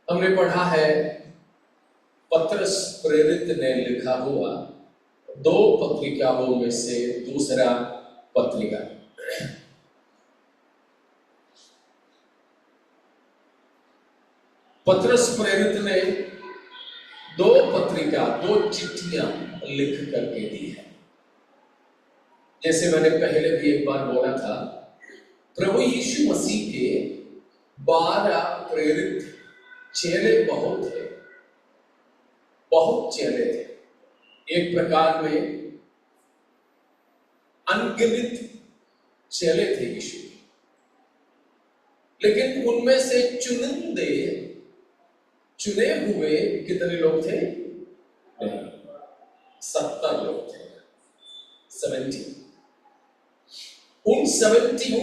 हमने पढ़ा है पत्रस प्रेरित ने लिखा हुआ दो पत्रिकाओं में से दूसरा पत्रिका। पत्रस प्रेरित ने दो चिट्ठियां लिख करके दी है। जैसे मैंने पहले भी एक बार बोला था, प्रभु यीशु मसीह के 12 प्रेरित चेले बहुत चेले थे। एक प्रकार में अनगिनत चेले थे यीशु, लेकिन उनमें से चुने हुए कितने लोग थे? 70 लोग थे। 70। उन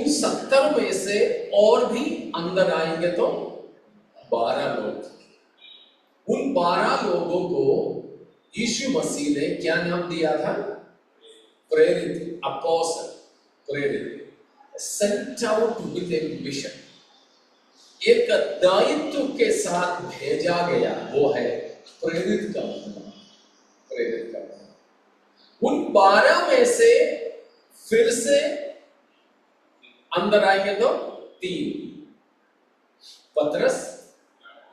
70 में से और भी अंदर आएंगे तो 12 लोग थे। उन 12 लोगों को यीशु मसीह ने क्या नाम दिया था? प्रेरित, अपोस्टल, प्रेरित, sent out with A mission, एक दायित्व के साथ भेजा गया। वो है प्रेरित का मतलब, प्रेरित का मतलब। उन 12 में से फिर से अंदर आएंगे तो 3, पतरस,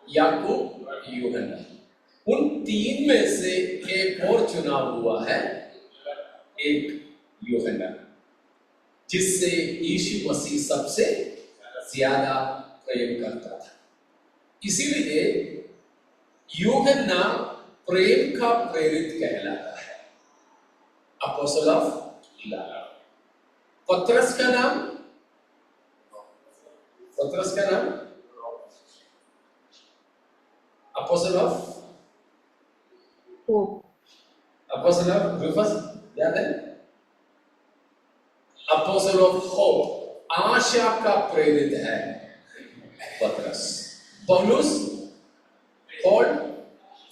याकूब, यूहन्ना। उन 3 में से एक और चुनाव हुआ है, एक यूहन्ना, जिससे यीशु मसीह सबसे ज्यादा प्रेम करता था। इसीलिए यूहन्ना प्रेम का प्रेरित कहलाता है, अपोस्टल ऑफ लव। पतरस का नाम अपोस्टल ऑफ रूफस, याद है? अपोस्टल ऑफ होप, आशा का प्रेरित है पतरस। पौलुस,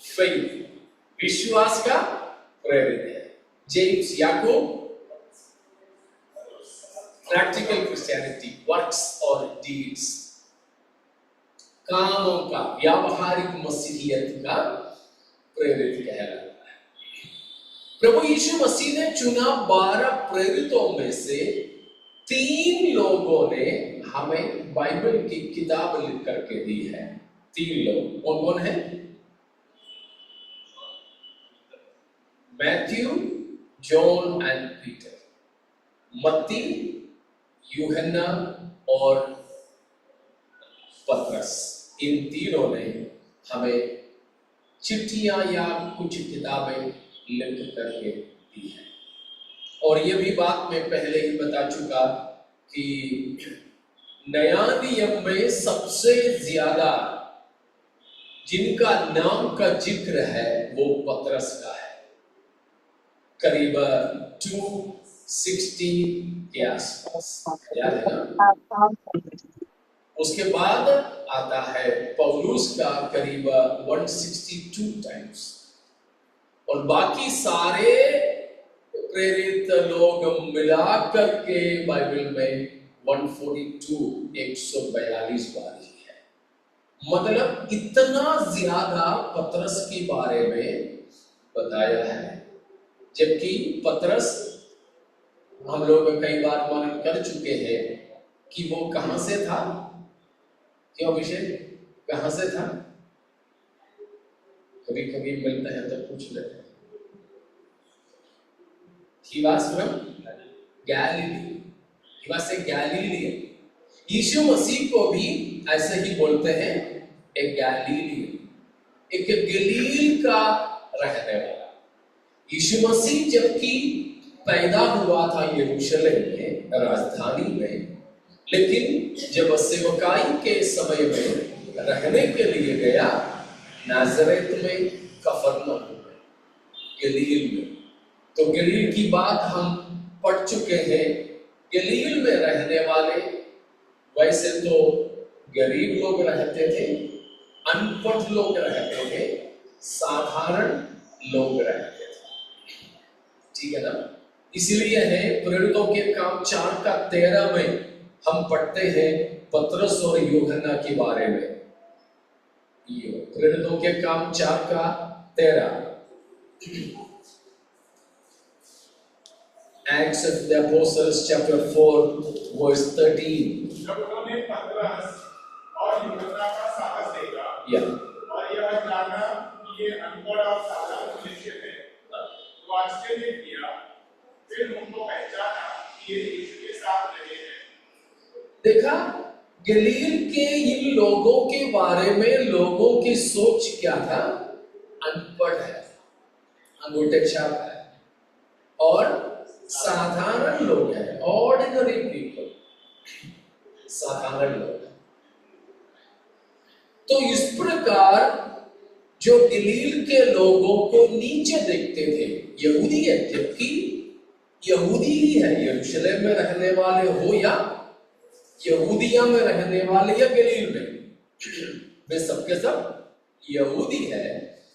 फेथ, विश्वास का प्रेरित है। जेम्स, याकूब, प्रैक्टिकल क्रिश्चियनिटी, वर्क्स और डीड्स, कामों का, व्यावहारिक मसीहियत का प्रेरित कहलाता है। प्रभु यीशु मसीह ने चुना 12 प्रेरितों में से 3 लोगों ने हमें बाइबल की किताब लिख करके दी है। 3 लोग कौन कौन है? Matthew, John and Peter. मत्ती, यूहन्ना और पतरस, इन तीनों ने हमें चिट्ठियां या कुछ किताबें लिख करके दी है। और ये भी बात मैं पहले ही बता चुका कि नया नियम में सबसे ज्यादा जिनका नाम का जिक्र है वो पतरस का है, करीब 260 के आसपास, याद है ना? उसके बाद आता है पौलुस का करीब 162 टाइम्स, और बाकी सारे प्रेरित लोग मिलाकर के बाइबल में 142 बार ही है। मतलब इतना ज्यादा पतरस के बारे में बताया है। जबकि पतरस, हम लोग कई बार वर्णन कर चुके हैं कि वो कहां से था। क्यों विषय, कहां से था? कभी कभी मिलते हैं तो पूछ लेते हैं। He was from Galilee. He was a Galilean. यीशु मसीह को भी ऐसे ही बोलते हैं, एक गैलीलियन, एक गलील का रहने वाला। यीशु मसीह जबकि पैदा हुआ था यरूशलेम में, राजधानी में, लेकिन जब सेवकाई के समय में रहने के लिए गया नाजरेत में, कफरनहूम में, गलील में। तो गलील की बात हम पढ़ चुके हैं। गलील में रहने वाले वैसे तो गरीब लोग रहते थे, अनपढ़ लोग रहते थे, साधारण लोग रहते थे, ठीक है ना? इसलिए है प्रेरितों के काम 4:13 में हम पढ़ते हैं पतरस और यूहन्ना के बारे में। ये प्रेरितों के काम 4:13, Acts of the Apostles chapter 4 verse 13. जब उन्होंने पतरस और यूहन्ना का साहस देखा और यह जाना कि ये अनपढ़ और साधारण मनुष्य थे, तो आश्चर्य किया। फिर उनको पहचाना कि ये यीशु के साथ रहे हैं। देखा, गलील के इन लोगों के बारे में लोगों की सोच क्या था? अनपढ़ है, अंगूठे छाप है और साधारण लोग हैं, ऑर्डिनरी पीपल, साधारण लोग हैं। तो इस प्रकार जो गलील के लोगों को नीचे देखते थे, यहूदी है, जबकि यहूदी ही है, यरूशलेम में रहने वाले हो या यहूदिया में रहने वाले या गलील में, वे सबके सब यहूदी है।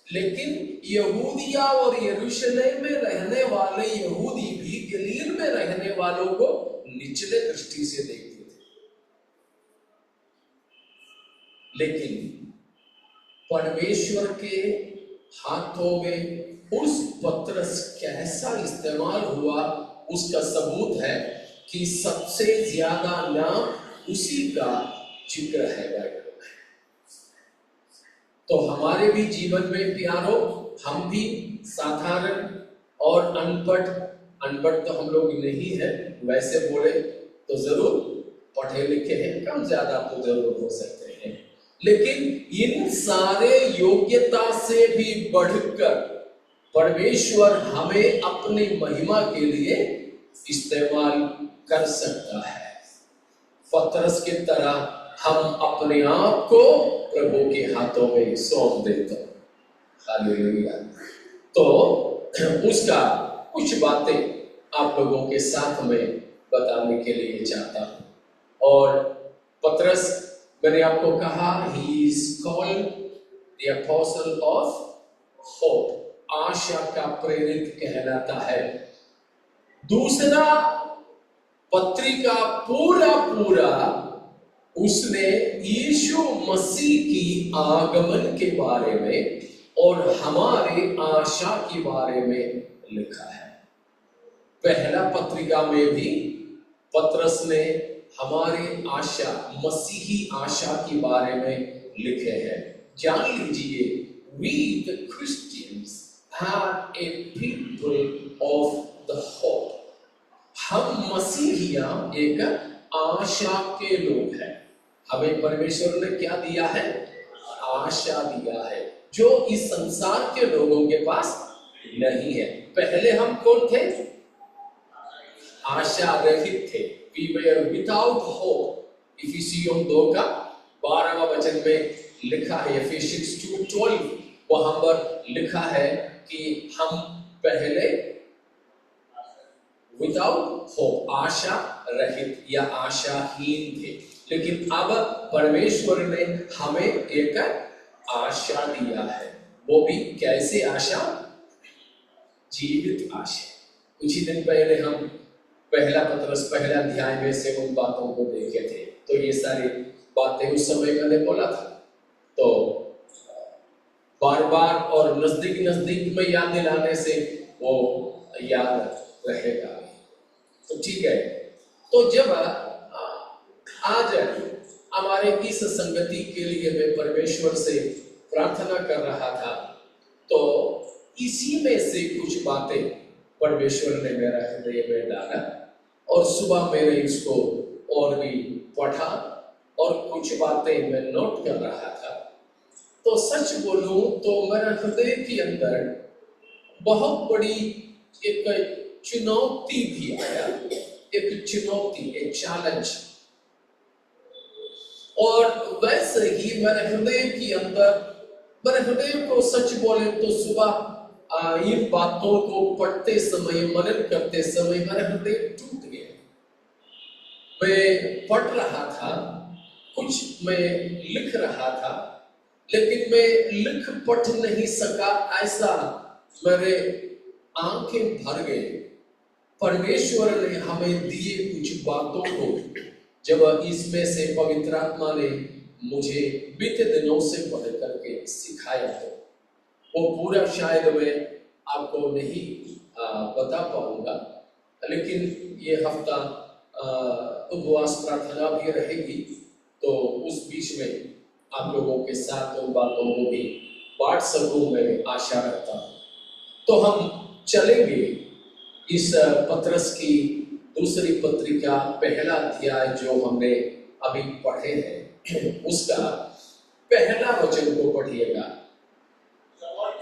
लेकिन यहूदिया और यरूशलेम में रहने वाले यहूदी भी गलील में रहने वालों को निचले दृष्टि से देखते थे। लेकिन परमेश्वर के हाथों में उस पत्रस कैसा इस्तेमाल हुआ, उसका सबूत है कि सबसे ज्यादा नाम उसी का जिक्र है बाइबल में। तो हमारे भी जीवन में प्यारो, हम भी साधारण और अनपढ़ तो हम लोग नहीं है, वैसे बोले तो जरूर पढ़े लिखे हैं, कम ज्यादा तो जरूर हो सकते हैं, लेकिन इन सारे योग्यता से भी बढ़कर परमेश्वर हमें अपनी महिमा के लिए इस्तेमाल कर सकता है। पतरस की तरह हम अपने आप को प्रभु के हाथों में सौंप देते हैं। हालेलुया। तो उसका कुछ बातें आप लोगों के साथ में बताने के लिए चाहता हूं। और पतरस, मैंने आपको कहा, he is called the apostle of hope, आशा का प्रेरित कहलाता है। दूसरा पत्रिका पूरा उसने यीशु मसीह की आगमन के बारे में और हमारे आशा के बारे में लिखा है। पहला पत्रिका में भी पतरस ने हमारी आशा, मसीही आशा के बारे में लिखे हैं। जान लीजिए, we the Christians are a people of the hope। हम मसीहिया एक आशा के लोग हैं। हमें परमेश्वर ने क्या दिया है? आशा दिया है, जो इस संसार के लोगों के पास नहीं है। पहले हम कौन थे? आशा रहित थे। We were without hope। इफिसियों 2 का 12वां वचन में लिखा है, Ephesians 2:12, वहां पर लिखा है कि हम पहले विदाउट होप, आशा रहित या आशाहीन थे, लेकिन अब परमेश्वर ने हमें एक आशा दिया है। वो भी कैसे आशा? जीवित आशा। कुछ ही दिन पहले हम पहला पत्रस पहला अध्याय में से उन बातों को देखे थे, तो ये सारी बातें उस समय मैंने बोला था, तो बार बार और नजदीक में याद दिलाने से वो याद रहेगा। तो ठीक है, तो जब आज हमारे इस संगति के लिए मैं परमेश्वर से प्रार्थना कर रहा था, तो इसी में से कुछ बातें परमेश्वर ने मेरा हृदय में डाला और सुबह मैंने इसको और भी पढ़ा और कुछ बातें मैं नोट कर रहा था। तो सच बोलूं तो मेरा हृदय के अंदर बहुत बड़ी एक चुनौती भी आया, एक चुनौती, एक चैलेंज। और वैसे ही मेरे हृदय के अंदर, मेरे हृदय को सच बोले तो सुबह इन बातों को पढ़ते समय, मनन करते समय मेरा हृदय टूट गया। मैं पढ़ रहा था, कुछ मैं लिख रहा था, लेकिन मैं लिख पढ़ नहीं सका, ऐसा मेरे आंखें भर गए। परमेश्वर ने हमें दिए कुछ बातों को जब इसमें से पवित्र आत्मा ने मुझे बीते दिनों से पढ़ करके सिखाया है, वो पूरा शायद मैं आपको नहीं बता पाऊंगा, लेकिन ये हफ्ता उपवास प्रार्थना भी रहेगी, तो उस बीच में आप लोगों के साथ उन बातों को भी बांट सकूं, मैं आशा रखता हूं। तो हम चलेंगे इस पत्रस की दूसरी पत्रिका, पहला अध्याय जो हमने अभी पढ़े हैं, उसका पहला वचन को पढ़िएगा।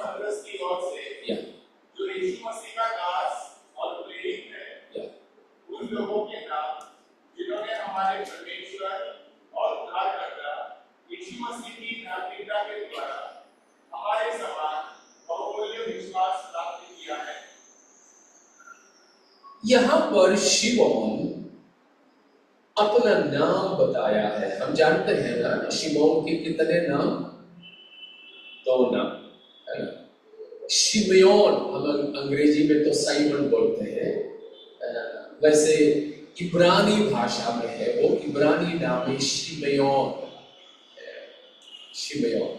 पत्रस की ओर से जो यीशु मसीह का दास और प्रेरित है, उन लोगों के नाम जिन्होंने हमारे परमेश्वर और उद्धारकर्ता यीशु मसीह की धार्मिकता के द्वारा हमारे समान बहुमूल्य विश्वास प्राप्त किया है। यहाँ पर शिमोन अपना नाम बताया है। हम जानते हैं ना शिमोन के कितने नाम? 2 नाम है ना। शिमयोन हम अंग्रेजी में तो साइमन बोलते हैं, वैसे इब्रानी भाषा में है वो, इब्रानी नाम है शिमयोन। शिमयोन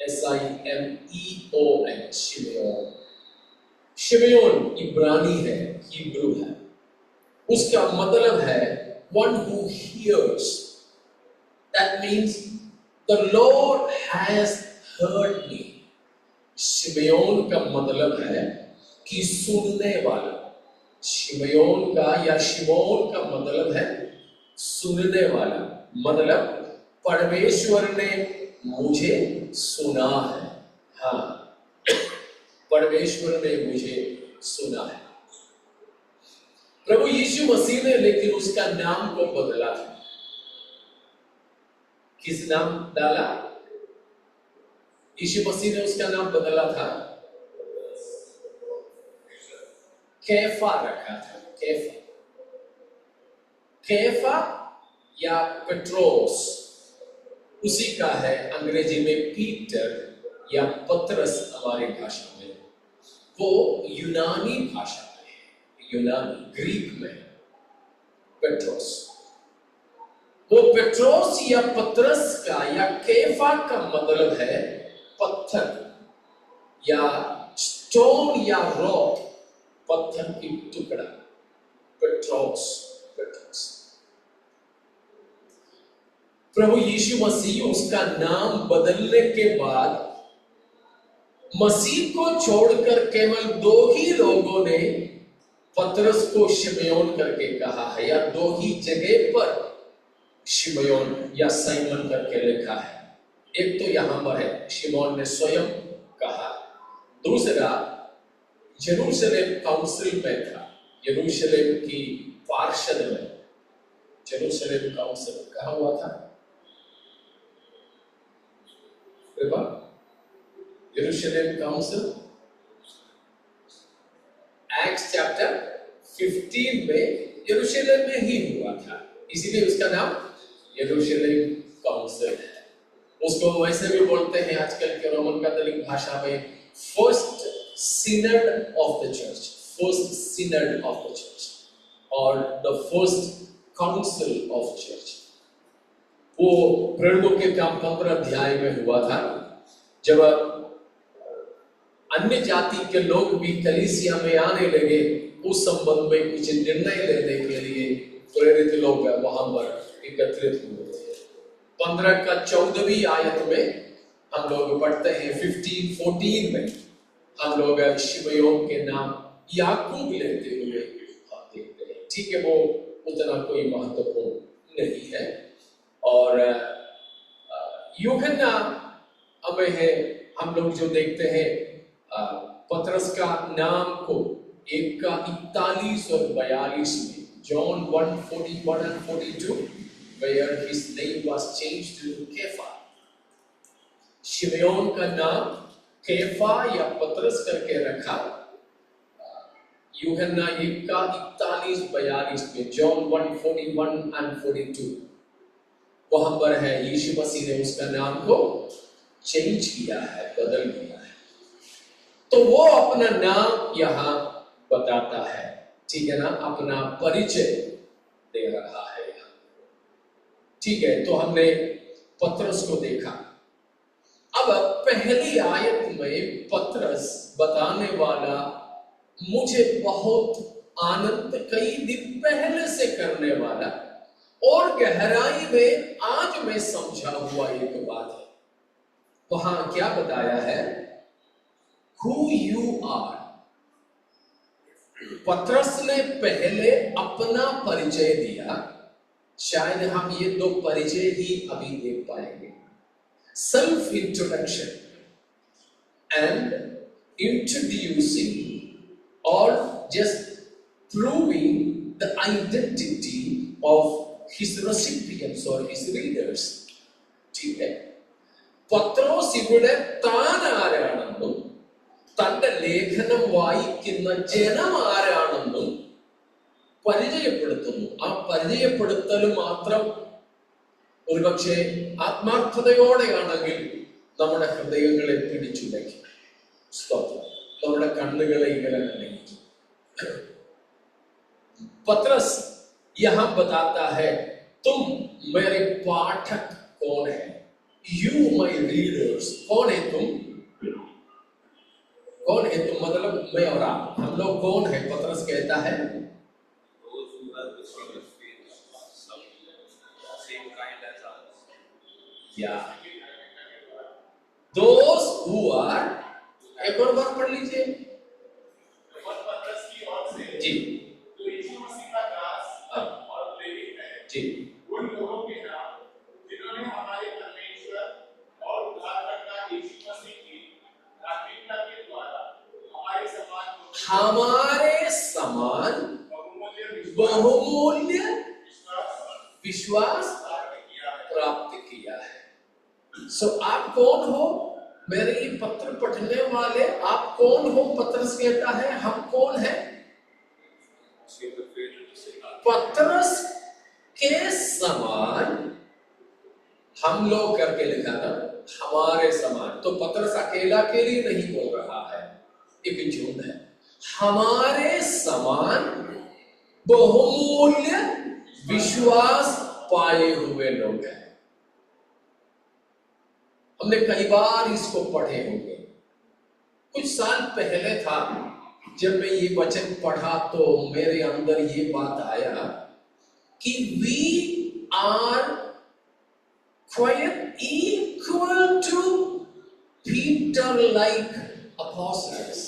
SIMEON, शिमयोन। शिमयोन इब्रानी है, हिब्रू है। उसका मतलब है one who hears. That means the Lord has heard me. शिमयोन का मतलब है कि सुनने वाला। शिमयोन का या शिमोन का मतलब है सुनने वाला, मतलब परमेश्वर ने मुझे सुना है। हाँ, परमेश्वर ने मुझे सुना है। प्रभु यीशु मसीह ने लेकिन उसका नाम को बदला था। किस नाम डाला? यीशु मसीह ने उसका नाम बदला था, कैफा रखा था। कैफा, कैफा या पेट्रोस उसी का है अंग्रेजी में पीटर या पतरस हमारी भाषा में। वो यूनानी भाषा में है, यूनानी ग्रीक में पेट्रोस। वो पेट्रोस या पतरस का या कैफा का मतलब है पत्थर या स्टोन या रॉक, पत्थर की टुकड़ा। Petros, Petros. प्रभु यीशु मसीह उसका नाम बदलने के बाद मसीह को छोड़कर केवल 2 ही लोगों ने पतरस को शिमयोन करके कहा है, या 2 ही जगह पर शिमयोन या साइमन करके लिखा है। एक तो यहां पर है, शिमोन ने स्वयं कहा। दूसरा यरूशलेम काउंसिल में था, यरूशलेम की पार्षद में। यरूशलेम काउंसिल कहाँ हुआ था? यरूशलेम काउंसिल एक्ट्स चैप्टर 15 में यरूशलेम में ही हुआ था, इसीलिए उसका नाम यरूशलेम काउंसिल है। उसको वैसे भी बोलते हैं आजकल के रोमन कैथोलिक भाषा में first synod of the church, first synod of the church और the first council of church. वो प्रेरितों के काम 15 अध्याय में हुआ था, जब अन्य जाति के लोग भी कलीसिया में आने लगे, उस संबंध में कुछ निर्णय लेने के लिए प्रेरित लोग वहां पर एकत्रित हुए थे। 15 का 14वीं आयत में हम लोग पढ़ते हैं, 15:14 में हम लोग शिमयोन के नाम याकूब लेते हुए देखते हैं। ठीक है, वो उतना कोई महत्वपूर्ण नहीं है। और यूहन्ना हमें है, हम लोग जो देखते हैं पतरस का नाम को 1 का 41 और 42 में, John 1:41 and 42, where his name was changed to Kepha। शिमयोन का नाम कैफा या पतरस करके रखा। यूहन्ना 1 का 41-42 में, John 1:41 and 42, वहां पर है यीशु मसीह ने उसका नाम को चेंज किया है, बदल दिया है। तो वो अपना नाम यहां बताता है, ठीक है ना, अपना परिचय दे रहा है। ठीक है, तो हमने पतरस को देखा। अब पहली आयत में पतरस बताने वाला मुझे बहुत आनंद कई दिन पहले से करने वाला और गहराई में आज मैं समझा हुआ एक बात है। वहां क्या बताया है? Who you are। पतरस ने पहले अपना परिचय दिया। शायद हम ये दो परिचय ही अभी देख पाएंगे। सेल्फ इंट्रोडक्शन एंड इंट्रोड्यूसिंग और just proving the identity of his recipients or his readers। ठीक है, പത്രോസ് ഇവിടെ താൻ ആരാണെന്നും തന്റെ ലേഖനം വായിക്കുന്ന ജനം ആരാണെന്നും പരിചയപ്പെടുത്തുന്നു. ആ പരിചയപ്പെടുത്തൽ മാത്രം ഒരുപക്ഷെ ആത്മാർത്ഥതയോടെയാണെങ്കിൽ നമ്മുടെ ഹൃദയങ്ങളെ പിടിച്ചുലയ്ക്കും. സ്തോത്രം. നമ്മുടെ കണ്ണുകളെ ഇങ്ങനെ കണ്ടിരിക്കും. पतरस यहां बताता है, तुम मेरे पाठक कौन है? You my readers। कौन है तुम? कौन है तुम मतलब मैं और आप, हम लोग कौन है? पतरस कहता है those who are, एक और बार पढ़ लीजिए जी। जी, उन लोगों के नाम जिन्होंने हमारे परमेश्वर और उद्धारकर्ता यीशु मसीह की धार्मिकता के द्वारा हमारे समान बहुमूल्य विश्वास प्राप्त किया है। सो आप कौन हो? मेरे ये पत्र पढ़ने वाले आप कौन हो? पतरस कहता है हम कौन है? पतरस के समान हम लोग करके लिखा ना, हमारे समान। तो पतरस अकेला के लिए नहीं बोल रहा है, एक झूठ है। हमारे समान बहुमूल्य विश्वास पाए हुए लोग हैं। हमने कई बार इसको पढ़े होंगे। कुछ साल पहले था जब मैं ये वचन पढ़ा तो मेरे अंदर ये बात आया कि we are quite equal to Peter like apostles,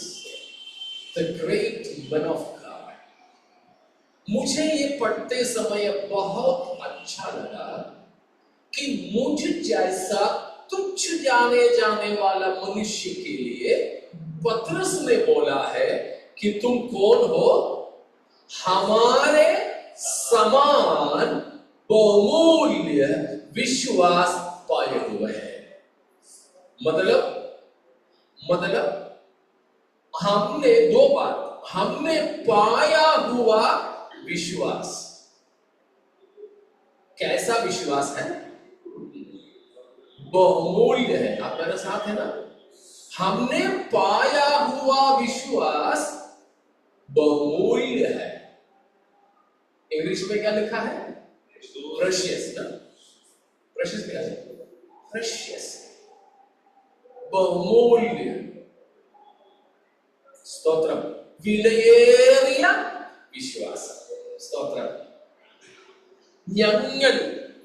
the great men of God। मुझे ये पढ़ते समय बहुत अच्छा लगा कि मुझ जैसा तुच्छ जाने जाने वाला मनुष्य के लिए पतरस ने बोला है कि तुम कौन हो? हमारे समान बहुमूल्य विश्वास पाए हुए हैं। मतलब हमने दो बात, हमने पाया हुआ विश्वास। कैसा विश्वास है? बहुमूल्य है। आप मेरे साथ है ना? हमने पाया हुआ विश्वास बहुमूल्य है। इंग्लिश में क्या लिखा है? प्रेशियस ना? प्रेशियस क्या है? प्रेशियस, बहुमूल्य। स्तोत्रम। വിലയേറിയ വിശ്വാസം. സ്തോത്രം. ഞങ്ങൾ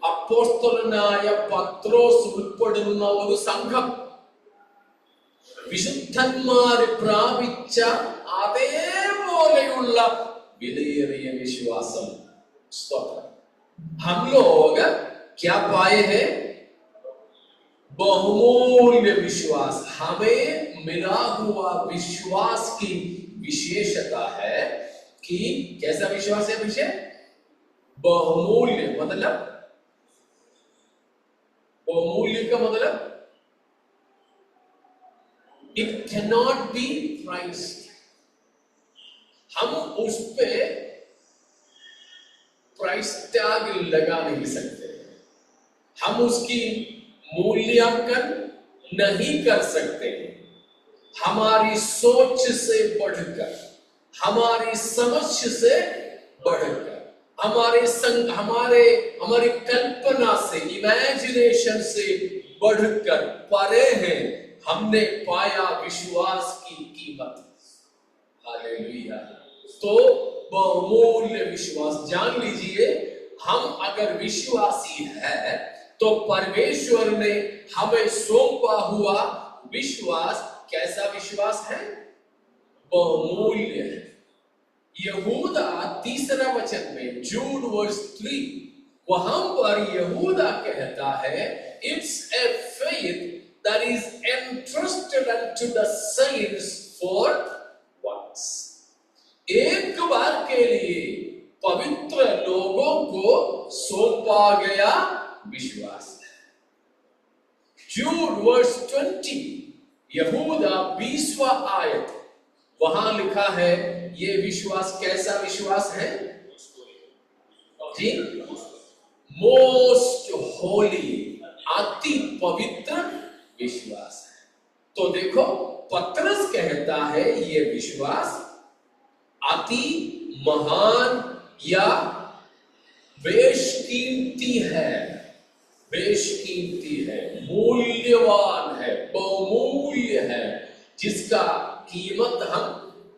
അപ്പോസ്തലനായ പത്രോസ് ഉൾപ്പെടുന്ന ഒരു സംഘം വിശുദ്ധന്മാര് പ്രാപിച്ച അതേപോലെയുള്ള विलयेरिय विश्वासम। स्तोत्र। हम लोग क्या पाए हैं? बहुमूल्य विश्वास। हमें मिला हुआ विश्वास की विशेषता है कि कैसा विश्वास है? विषय बहुमूल्य। मतलब बहुमूल्य का मतलब it can not be priced. हम उस पे प्राइस टैग लगा नहीं सकते, हम उसकी मूल्यांकन नहीं कर सकते। हमारी सोच से बढ़कर, हमारी समझ से बढ़कर, हमारी कल्पना से, इमेजिनेशन से बढ़कर परे है। हमने पाया विश्वास की कीमत। हालेलुया। तो बहुमूल्य विश्वास, जान लीजिए, हम अगर विश्वासी है तो परमेश्वर ने हमें सौंपा हुआ विश्वास कैसा विश्वास है? बहुमूल्य है। यहूदा 3 वचन में, जूड वर्स 3, वहां पर यहूदा कहता है, it's a faith that is entrusted unto the saints for once. एक बार के लिए पवित्र लोगों को सौंपा गया विश्वास है। जूड वर्स 20, यहूदा 20वां आयत, वहां लिखा है, ये विश्वास कैसा विश्वास है जी? मोस्ट होली, अति पवित्र विश्वास है। तो देखो, पतरस कहता है ये विश्वास अति महान या बेशकीमती है, बेशकीमती है, मूल्यवान है, बहुमूल्य है, जिसका कीमत हम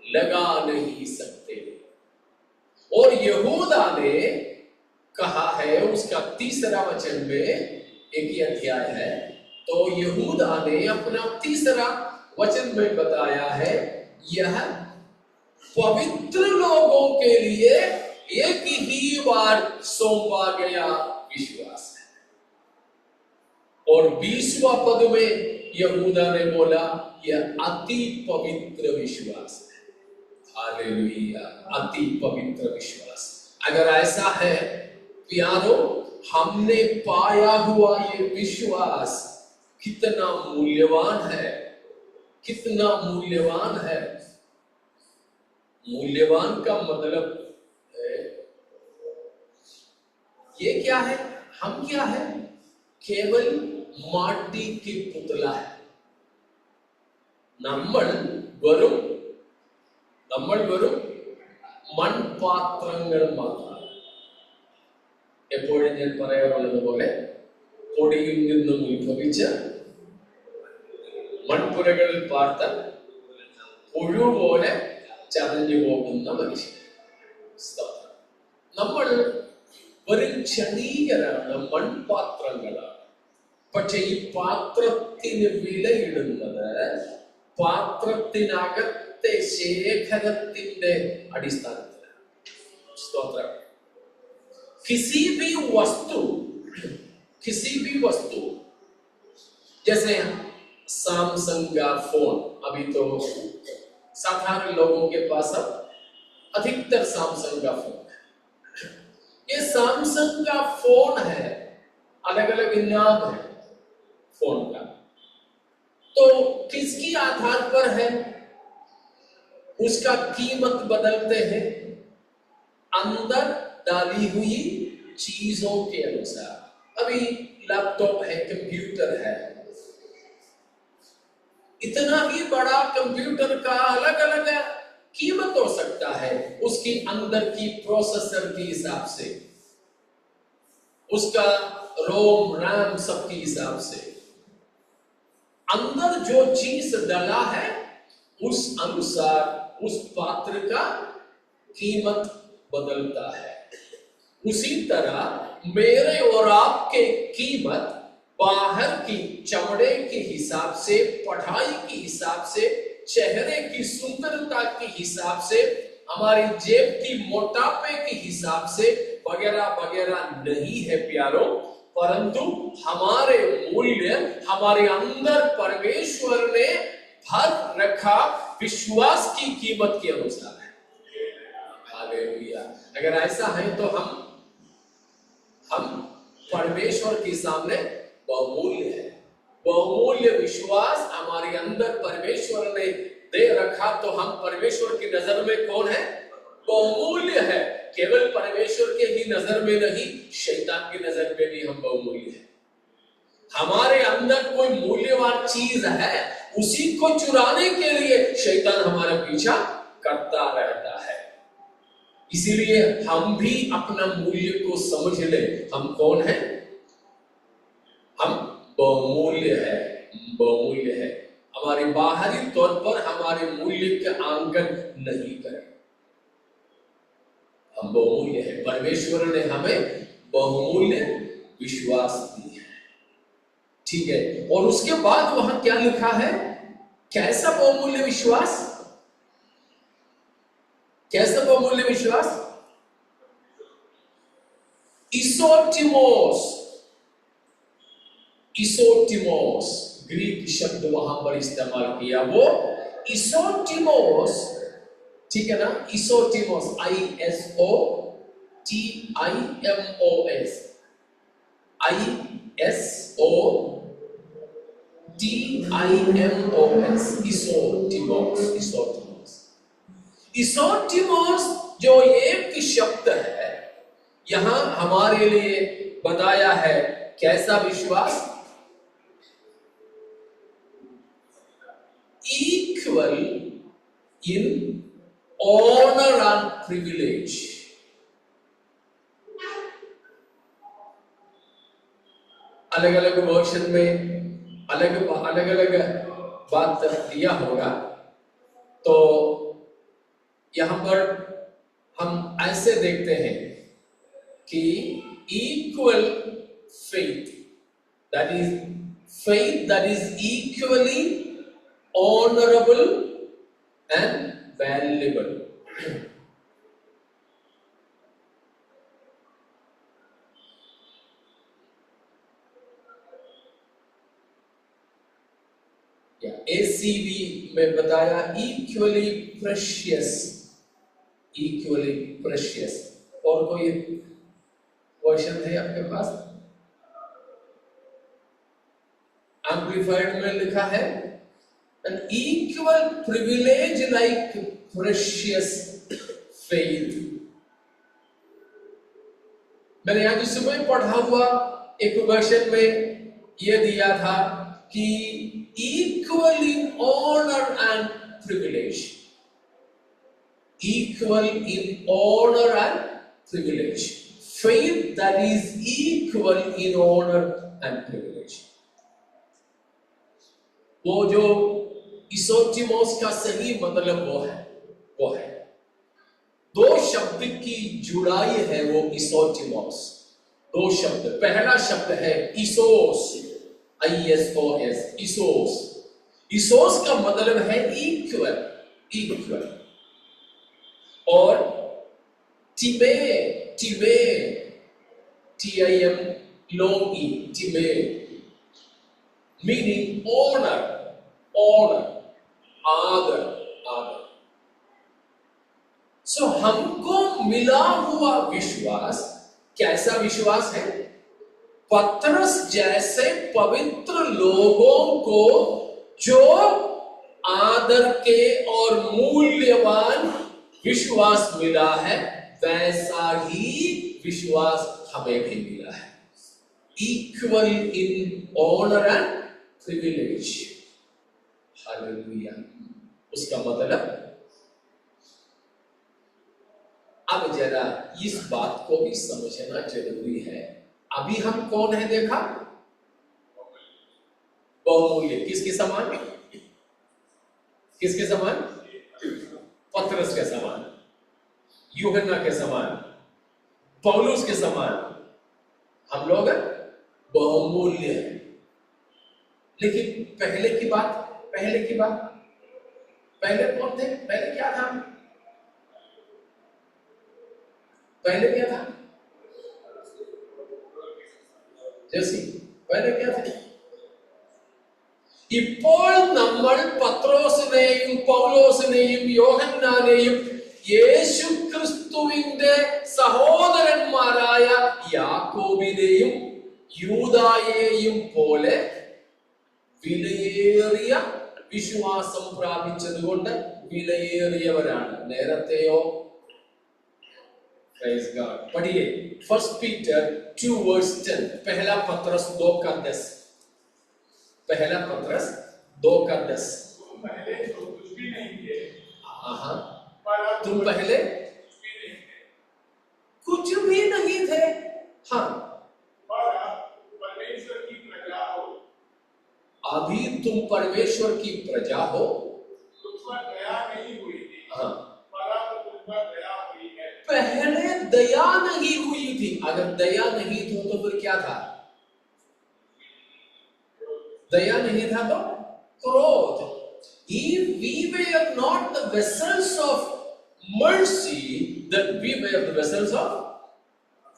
लगा नहीं सकते। और यहूदा ने कहा है, उसका 3 वचन में, एक ही अध्याय है, तो यहूदा ने अपना 3 वचन में बताया है, यह पवित्र लोगों के लिए एक ही बार सौंपा गया विश्वास है। और 20वां पद में यहूदा ने बोला, यह अति पवित्र विश्वास है। हालेलुया, अति पवित्र विश्वास। अगर ऐसा है प्यारो, हमने पाया हुआ ये विश्वास कितना मूल्यवान है, कितना मूल्यवान है। मूल्यवान का मतलब ये क्या है? हम क्या है? केवल माटी की पुतला है। നമ്മൾ വെറും മൺപാത്രങ്ങൾ മാത്രമാണ്. എപ്പോഴും ഞാൻ പറയാറുള്ളത് പോലെ, പൊടിയിൽ നിന്നും ഉത്ഭവിച്ച മൺപുരകളിൽ പാർത്ത പുഴു പോലെ ചതഞ്ഞു പോകുന്ന മനുഷ്യൻ. നമ്മൾ വെറും ക്ഷണീകരാണ്, മൺപാത്രങ്ങളാണ്. പക്ഷെ ഈ പാത്രത്തിന് വിലയിടുന്നത് പാത്രത്തിനകത്തെ ശേഖരത്തിന്റെ അടിസ്ഥാനത്തിലാണ്. സ്തോത്രം. किसी भी वस्तु जैसे सैमसंग का फोन, अभी तो साधारण लोगों के पास अब अधिकतर सैमसंग का फोन है। ये सैमसंग का फोन है, अलग अलग नाम है फोन का, तो किसकी आधार पर है? उसका कीमत बदलते हैं अंदर डाली हुई चीजों के अनुसार। अभी लैपटॉप है, कंप्यूटर है, इतना ही बड़ा कंप्यूटर का अलग अलग कीमत हो सकता है, उसकी अंदर की प्रोसेसर के हिसाब से, उसका रोम रैम सबके हिसाब से, अंदर जो चीज डाला है उस अनुसार उस पात्र का कीमत बदलता है। उसी तरह मेरे और आपके कीमत बाहर की चमड़े के हिसाब से, पढ़ाई के हिसाब से, चेहरे की सुंदरता के हिसाब से, हमारी जेब की मोटापे के हिसाब से वगैरह वगैरह नहीं है प्यारो, परंतु हमारे मूल्य हमारे अंदर परमेश्वर ने भर रखा विश्वास की कीमत के अनुसार है। हालेलुया। अगर ऐसा है तो हम परमेश्वर के सामने बहुमूल्य है। बहुमूल्य विश्वास हमारे अंदर परमेश्वर ने दे रखा, तो हम परमेश्वर की नजर में कौन है? बहुमूल्य है। केवल परमेश्वर के ही नजर में नहीं, शैतान की नजर में भी हम बहुमूल्य है। हमारे अंदर कोई मूल्यवान चीज है, उसी को चुराने के लिए शैतान हमारा पीछा करता रहता है। इसीलिए हम भी अपना मूल्य को समझ ले। हम कौन है? हम बहुमूल्य है, बहुमूल्य है। हमारे बाहरी तौर पर हमारे मूल्य के आंकन नहीं करें। हम बहुमूल्य है। परमेश्वर ने हमें बहुमूल्य विश्वास दी है, ठीक है। और उसके बाद वहां क्या लिखा है? कैसा बहुमूल्य विश्वास? कैसा बहुमूल्य विश्वास? इसोटिमोस। इसोटिमोस ग्रीक शब्द वहां पर इस्तेमाल किया, वो इसोटिमोस, ठीक है ना? इसोटिमोस, ISOTIMOS, ISOTIMOS, इसोटिमोस, इसोटिमोस। इसोटिमोस जो एक शब्द है, यहां हमारे लिए बताया है कैसा विश्वास? Equal in honour and privilege. अलग अलग वर्जन में अलग अलग बात दिया होगा, तो यहां पर हम ऐसे देखते हैं कि equal faith, that is faith that is equally honorable and valuable. ACV में बताया equally precious, equally precious। और कोई क्वेश्चन है आपके पास? एम्प्लीफाइड में लिखा है an equal privilege like precious faith। मैंने आज सुबह पढ़ा हुआ एक वर्षन में यह दिया था कि equal in honor and privilege, equal in honor and privilege, faith that is equal in honor and privilege। वो जो इसोटिमोस का सही मतलब वो है दो शब्द की जुड़ाई है, वो इसोटिमोस। दो शब्द, पहला शब्द है इसोस, ISOS, इसोस। इसोस का मतलब है इक्वल, इक्वल। और टिमे, टिमे, TIM long E, टिमे, meaning honor, honor, आदर, आदर। सो हमको मिला हुआ विश्वास कैसा विश्वास है? पतरस जैसे पवित्र लोगों को जो आदर के और मूल्यवान विश्वास मिला है, वैसा ही विश्वास हमें भी मिला है। Equal in honour and privilege. Hallelujah. उसका मतलब, अब जरा इस बात को भी समझना जरूरी है। अभी हम कौन है देखा? बहुमूल्य। किसके समान? किसके समान? पतरस के समान, यूहन्ना के समान, पौलुस के समान। हम लोग बहुमूल्य हैं। लेकिन पहले की बात, पहले कौन थे? पहले क्या था? पहले क्या था? ജെസി പതിനൊക്കെ ഇപ്പോൾ നമ്മൾ പത്രോസിനെയും പൗലോസിനെയും യോഹന്നാനെയും യേശുക്രിസ്തുവിന്റെ സഹോദരന്മാരായ യാക്കോബിനെയും യൂദായെയും പോലെ വിലയേറിയ വിശ്വാസം പ്രാപിച്ചതുകൊണ്ട് വിലയേറിയവരാണ്. നേരത്തെയോ Praise God. पढ़िए 1 Peter 2 verse 10, पहला पत्रस 2 का 10, पहला पत्रस 2 का 10। तुम पहले जो कुछ भी नहीं थे, तुम पहले कुछ भी नहीं थे। हाँ, पर परमेश्वर की प्रजा हो, अभी तुम परमेश्वर की प्रजा हो। तुझ पर दया नहीं हुई थी, हाँ, पर अब तुझ पर दया हुई है। पहले दया नहीं हुई थी। अगर दया नहीं तो फिर क्या था? दया नहीं था तो क्रोध। If we were not the vessels of mercy, that we were the vessels of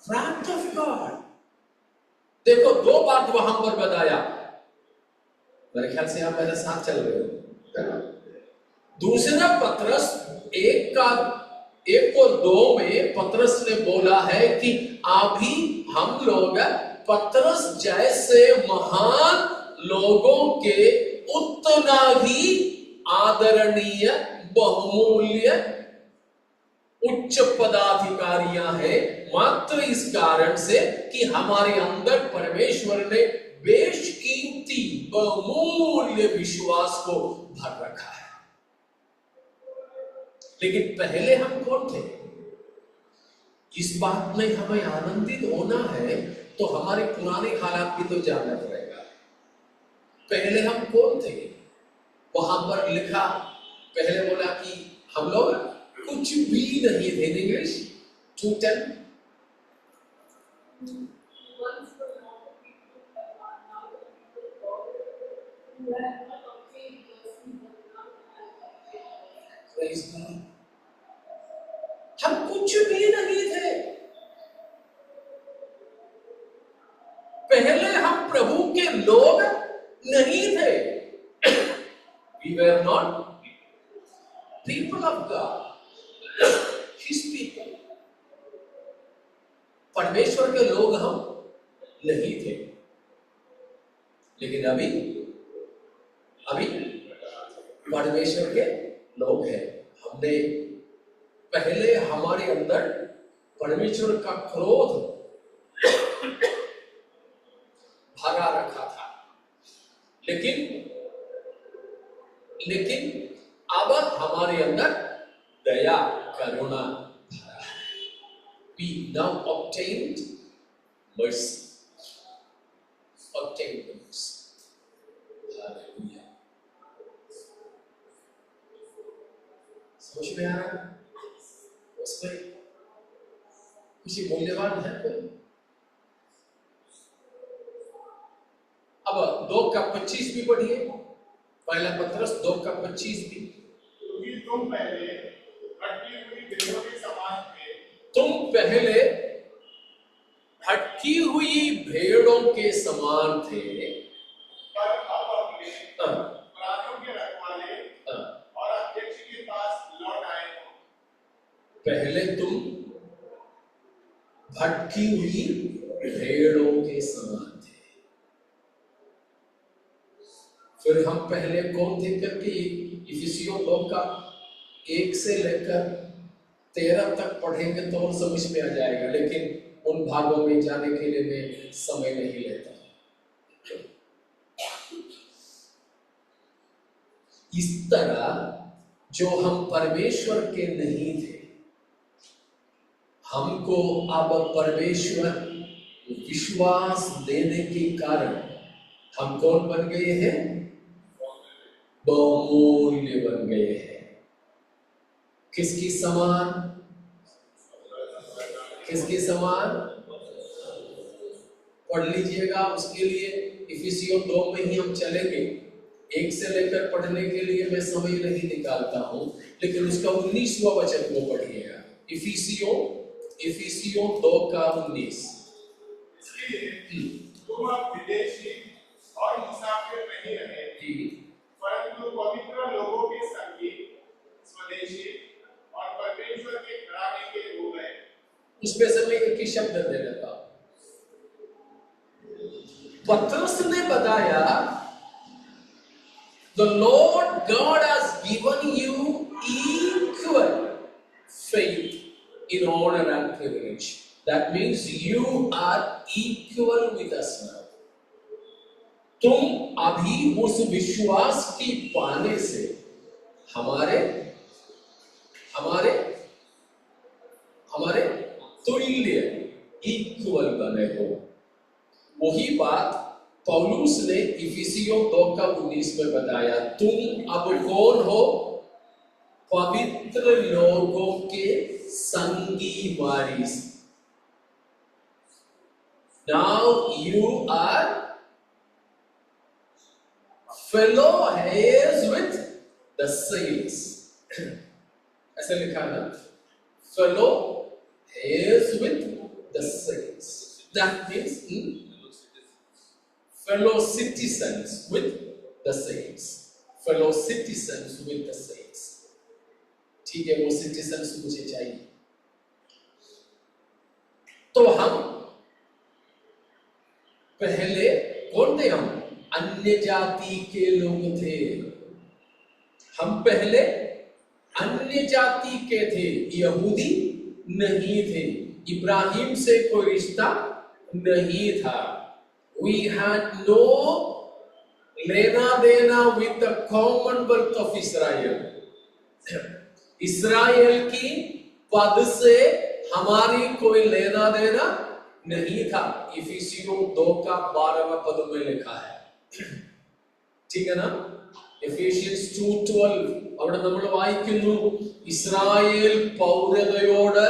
wrath of God. देखो, दो बात वहां पर बताया, मेरे ख्याल से आप मेरे साथ चल रहे हो। दूसरा पत्रस 1 और 2 में पत्रस ने बोला है कि अभी हम लोग पत्रस जैसे महान लोगों के उतना ही आदरणीय, बहुमूल्य, उच्च पदाधिकारियां हैं, मात्र इस कारण से कि हमारे अंदर परमेश्वर ने बेशकीमती, बहुमूल्य विश्वास को भर रखा है। लेकिन पहले हम कौन थे? इस बात में हमें आनंदित होना है तो हमारे पुराने हालात भी तो जानना पड़ेगा। पहले हम कौन थे? वहां पर लिखा, पहले बोला कि हम लोग कुछ भी नहीं थे। इंग्लिश 2:10 हम कुछ भी नहीं थे। पहले हम प्रभु के लोग नहीं थे। We were not people of God, His people. परमेश्वर के लोग हम नहीं थे। लेकिन अभी परमेश्वर के लोग हैं। हमने पहले हमारे अंदर परमेश्वर का क्रोध भरा रखा था, लेकिन अब हमारे अंदर दया, करुणा भरा है। We now obtained mercy. Obtained mercy. Hallelujah. समझ में आ रहा है? उसमें कुछ मूल्यवान है कोई? अब 2:25 भी पढ़िए, पहला पत्रस 2:25 भी। क्योंकि तुम पहले भटकी हुई भेड़ों के समान थे, तुम पहले भटकी हुई भेड़ों के समान थे, पर अब अपने प्राणों के रखवाले और अध्यक्ष के पास लौट आए हो। पहले तुम भटकी हुई भेड़ों के समान थे। फिर हम पहले कौन थे करके इफिसियों 2:1 से लेकर 13 तक पढ़ेंगे तो और समझ में आ जाएगा, लेकिन उन भागों में जाने के लिए मैं समय नहीं लेता। इस तरह जो हम परमेश्वर के नहीं थे, हमको अब परमेश्वर विश्वास देने के कारण हम कौन बन गए हैं? बहुमूल्य बन गए हैं। किसकी समान? किसकी समान? पढ़ लीजिएगा। उसके लिए इफिसियों 2 में ही हम चलेंगे। 1 से लेकर पढ़ने के लिए मैं समय नहीं निकालता हूं, लेकिन उसका 19वां वचन को पढ़िएगा। इफिसियों 2:19। इसलिए तुम अब विदेशी और मुसाफिर नहीं रहे, परंतु पवित्र लोगों के संगी, स्वदेशी और परमेश्वर के घराने के हो गए। उसमें से मैं एक ही शब्द दे देता हूं। पत्रस ने बताया, the Lord God has given you equal faith in honor and privilege. That means you are equal with us now. तुम अभी उस विश्वास की पाने से हमारे तुल्य, इक्वल बने हो। वही बात पौलुस ने इफिसियों 2:19 में बताया, तुम अब कौन हो? पवित्र लोगों के संगी वारिस। Now you are fellow heirs with the saints. ऐसे लिखा है ना, fellow heirs with the saints. That means fellow citizens with the saints. Fellow citizens with the saints. ठीक है, वो citizens मुझे चाहिए। तो हम पहले कौन थे? हम अन्य जाति के लोग थे। हम पहले अन्य जाति के थे, यहूदी नहीं थे, इब्राहिम से कोई रिश्ता नहीं था। We had no लेना देना with the commonwealth of Israel. इस्राएल की पद से हमारी कोई लेना देना नहीं था। इफिसियों 2:12 पद में लिखा है, ठीक है ना? Ephesians 2:12 അവിടെ നമ്മൾ വായിക്കുന്നു, ഇസ്രായേൽ പൗരതയോട്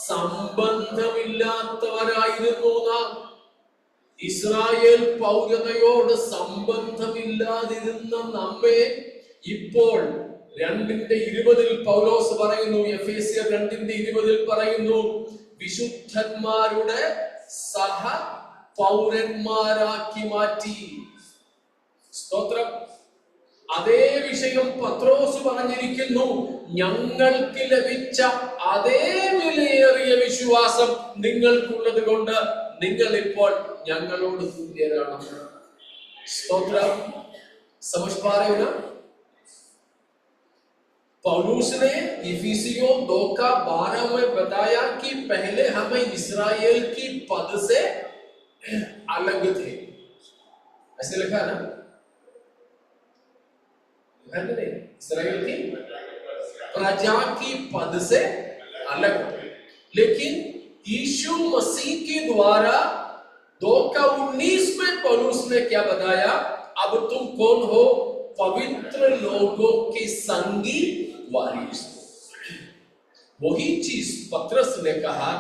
സംബന്ധമില്ലാത്തവരായിരുന്നു നാം. ഇസ്രായേൽ പൗരതയോട് സംബന്ധമില്ലാതിരുന്ന നമ്മെ ഇപ്പോൾ 2:20 പൗലോസ് പറയുന്നു, എഫേസ്യർ 2:20 പറയുന്നു, വിശുദ്ധന്മാരുടെ സഹ പൗരന്മാരാക്കി മാറ്റി. സ്തോത്രം. അതേ വിഷയം പത്രോസ് പറഞ്ഞിരിക്കുന്നു, ഞങ്ങൾക്ക് ലഭിച്ച അതേ വിലയേറിയ വിശ്വാസം നിങ്ങൾക്കുള്ളത് കൊണ്ട് നിങ്ങൾ ഇപ്പോൾ ഞങ്ങളോട് തുല്യരാണ്. സ്തോത്രം. समझ पा रहे हो ना? पौलुस ने इफिसियों 2:12 में बताया कि पहले हमें इस्राएल की पद से अलग थे। ऐसे लिखा है ना? इस्राएल की प्रजा की पद से अलग, लेकिन यीशु मसीह के द्वारा 2:19 में पौलुस ने क्या बताया? अब तुम कौन हो? पवित्र लोगों के संगी वारिस। वही चीज पत्रस ने कहा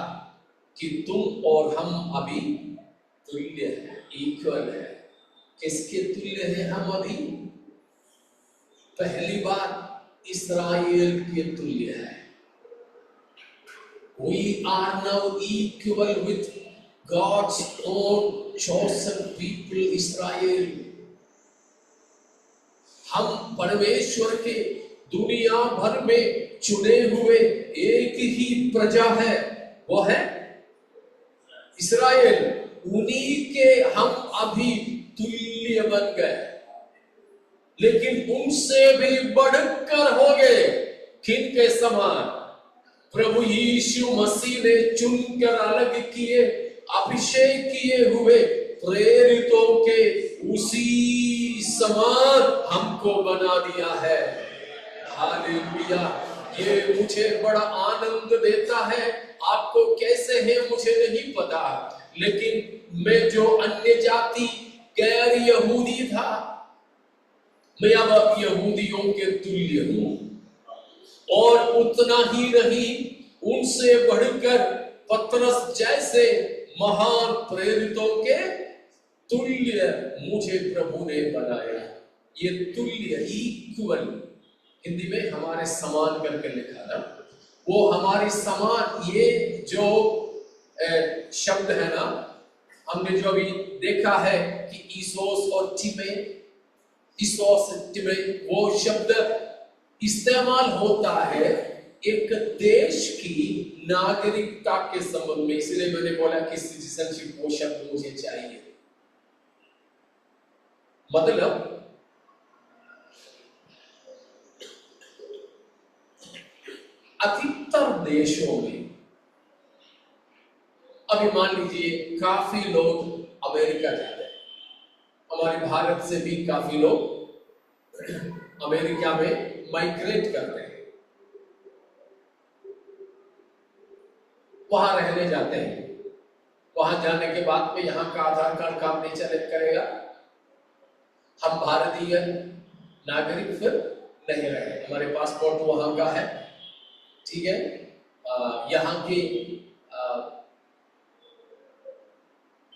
कि तुम और हम अभी तुल्य है, इक्वल है। किसके तुल्य है हम अभी? पहली बार इस्राएल के तुल्य है। We are now equal with God's own chosen people, Israel. हम परमेश्वर के दुनिया भर में चुने हुए एक ही प्रजा है, वो है इस्राएल। उन्हीं के हम अभी तुल्य बन गए, लेकिन उनसे भी बढ़कर हो गए। किन के समान? प्रभु यीशु मसीह ने चुनकर अलग किए, अभिषेक किए हुए प्रेरितों के उसी समान हमको बना दिया है। हालेलुया। ये मुझे बड़ा आनंद देता है। आपको कैसे है मुझे नहीं पता, लेकिन मैं जो अन्य जाति गैर यहूदी था, मैं अब यहूदियों के तुल्य हूं। और उतना ही नहीं, उनसे बढ़कर पतरस जैसे महान प्रेरितों के तुल्य मुझे प्रभु ने बनाया। ये तुल्य, इक्वल, हिंदी में हमारे समान करके लिखा था, वो हमारी समान। ये जो शब्द है ना, हमने जो अभी देखा है कि ईसोस और टिमे, वो शब्द इस्तेमाल होता है एक देश की नागरिकता के संबंध में। इसलिए मैंने बोला कि सिटीजनशिप, वो शब्द मुझे चाहिए। मतलब अधिकतर देशों में, अभी मान लीजिए काफी लोग अमेरिका जाते हैं, हमारे भारत से भी काफी लोग अमेरिका में माइग्रेट करते हैं। वहां रहने जाते हैं। वहां जाने के बाद में यहाँ का आधार कार्ड काम नहीं चले करेगा, हम भारतीय नागरिक फिर नहीं रहे, हमारे पासपोर्ट वहां का है, ठीक है, यहाँ के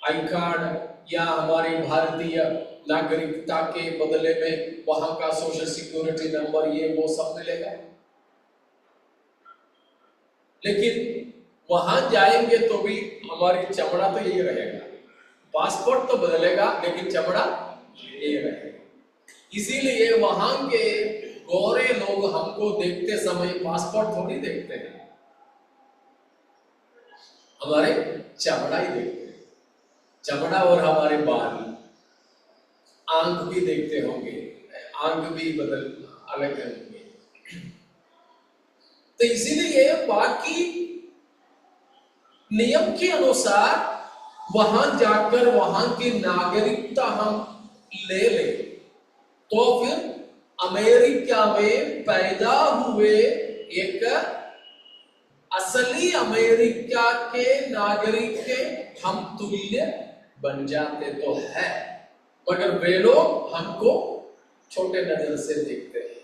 आई कार्ड या हमारी भारतीय नागरिकता के बदले में वहां का सोशल सिक्योरिटी नंबर ये वो सब मिलेगा। लेकिन वहां जाएंगे तो भी हमारी चमड़ा तो यही रहेगा, पासपोर्ट तो बदलेगा लेकिन चमड़ा यही रहेगा। इसीलिए वहां के गोरे लोग हमको देखते समय पासपोर्ट थोड़ी देखते हैं, हमारे चमड़ा ही देखते हैं, चमड़ा और हमारे बाल, आंख भी देखते होंगे, आंख भी बदल अलग होंगे। तो इसीलिए बाकी नियम के अनुसार वहां जाकर वहां की नागरिकता हम ले ले तो फिर अमेरिका में पैदा हुए एक असली अमेरिका के नागरिक के हम तुल्य बन जाते तो है, मगर वे लोग हमको छोटे नजर से देखते हैं,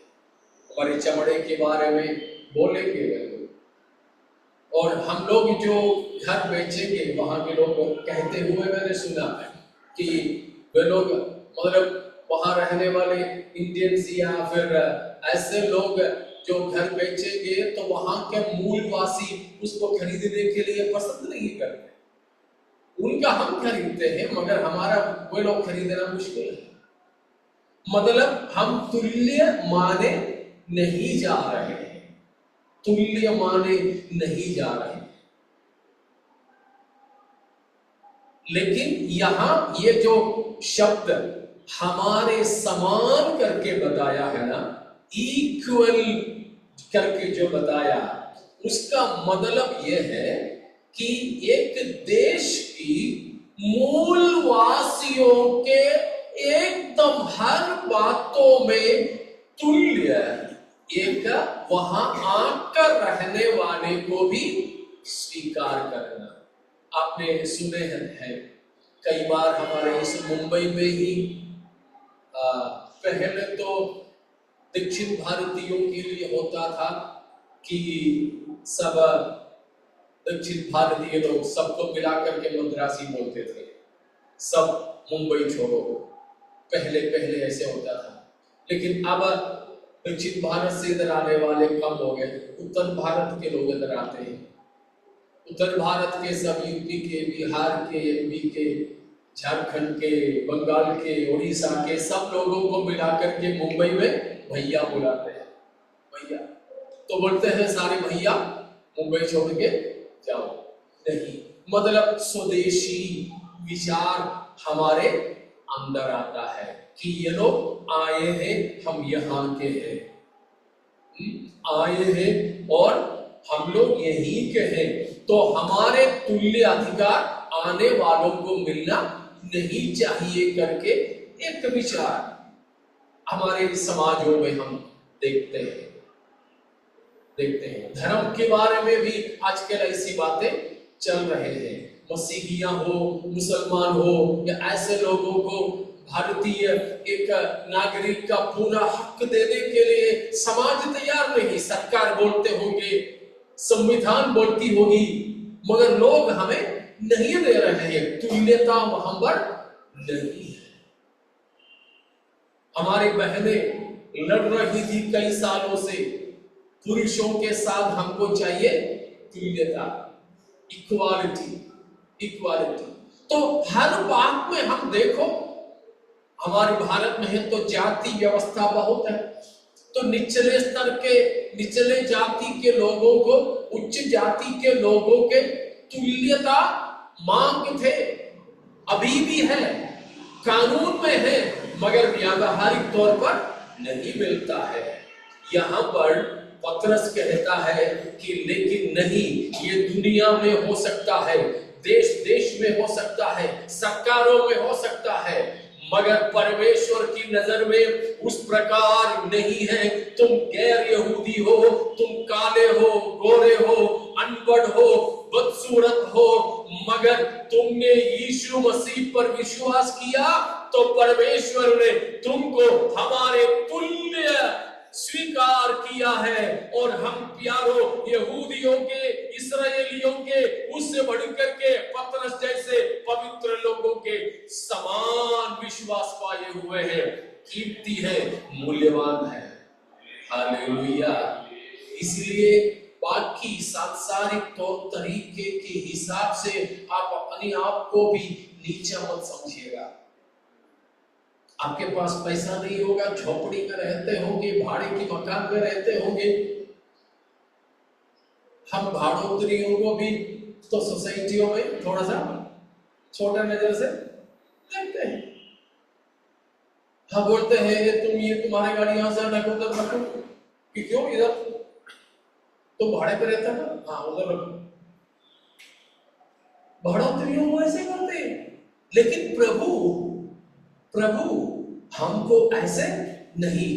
हमारे चमड़े के बारे में बोलेंगे वे लोग। और हम लोग जो घर बेचेंगे वहां के लोग कहते हुए मैंने सुना है कि वे लोग मतलब वहां रहने वाले इंडियंस या फिर ऐसे लोग जो घर बेचेंगे तो वहां के मूलवासी उसको खरीदने के लिए पसंद नहीं करते, उनका हम खरीदते हैं मगर हमारा वे लोग खरीदना मुश्किल है। मतलब हम तुल्य माने नहीं जा रहे हैं, तुल्य माने नहीं जा रहे हैं। लेकिन यहां ये जो शब्द हमारे समान करके बताया है ना, इक्वल करके जो बताया, उसका मतलब यह है कि एक देश की मूलवासियों के एकदम हर बातों में तुल्य एक वहां आकर रहने वाले को भी स्वीकार करना। आपने सुने हैं कई बार हमारे इस मुंबई में ही पहले तो दक्षिण भारतीयों के लिए होता था कि सब दक्षिण भारतीय लोग सबको मिलाकर के मद्रासी बोलते थे, सब मुंबई छोड़ो, पहले पहले ऐसे होता था। लेकिन अब दक्षिण भारत से इधर आने वाले कम हो गए, उत्तर भारत के लोग इधर आते हैं। उत्तर भारत के सब यूपी के, बिहार के, एमपी के, झारखंड के, बंगाल के, उड़ीसा के सब लोगों को मिलाकर के मुंबई में भैया बुलाते हैं। भैया तो बोलते हैं सारे भैया मुंबई छोड़ के जाओ, नहीं मतलब स्वदेशी विचार हमारे अंदर आता है कि ये लोग आए हैं, हम यहाँ के हैं, आए हैं और हम लोग यहीं के हैं, तो हमारे तुल्य अधिकार आने वालों को मिलना नहीं चाहिए करके एक विचार हमारे समाजों में हम देखते हैं। धर्म के बारे में भी आजकल ऐसी बातें चल रहे हैं, मसीहियां हो, मुसलमान हो या ऐसे लोगों को भारतीय एक नागरिक का पूरा हक देने के लिए समाज तैयार नहीं। सरकार बोलते होंगे, संविधान बोलती होगी, मगर लोग हमें नहीं दे रहे हैं, तुल्यता वहां पर नहीं है। हमारी बहनें लड़ रही थी कई सालों से, पुरुषों के साथ हमको चाहिए तुल्यता, इक्वालिटी। तो हर बात में हम देखो, हमारे भारत में है तो जाति व्यवस्था बहुत है, तो निचले स्तर के, निचले जाति के लोगों को उच्च जाति के लोगों के तुल्यता मांग थे, अभी भी है, कानून में है, मगर व्यावहारिक तौर पर नहीं मिलता है। यहाँ पर पतरस कहता है कि लेकिन नहीं, ये दुनिया में हो सकता है, देश देश में हो सकता है, सरकारों में हो सकता है, मगर परमेश्वर की नजर में उस प्रकार नहीं है। तुम गैर यहूदी हो, तुम काले हो, गोरे हो, अनपढ़ हो, बदसूरत हो, मगर तुमने यीशु मसीह पर विश्वास किया तो परमेश्वर ने तुमको हमारे तुल्य स्वीकार किया है। और हम प्यारों यहूदियों के, इस्राएलियों के, उससे बढ़कर के पतरस जैसे पवित्र लोगों के समान विश्वास पाए हुए हैं। कीमती है, मूल्यवान है। हालेलुया। इसलिए बाकी सांसारिक तौर तरीके के हिसाब से आप अपने आप को भी नीचा मत समझिएगा। आपके पास पैसा नहीं होगा, झोपड़ी में रहते होंगे, भाड़े की मकान में रहते होंगे। हम भाड़ोत्तरियों को भी तो सोसाइटियों में थोड़ा सा छोटा नजर से देखते हैं। हम बोलते हैं तुम ये तुम्हारी गाड़ी यहां से रखो उधर रखो, कि क्यों इधर तो भाड़े पे रहता ना, हाँ उधर रखो। भाड़ोत्तरियों को ऐसे करते हैं, लेकिन प्रभु हमको ऐसे नहीं।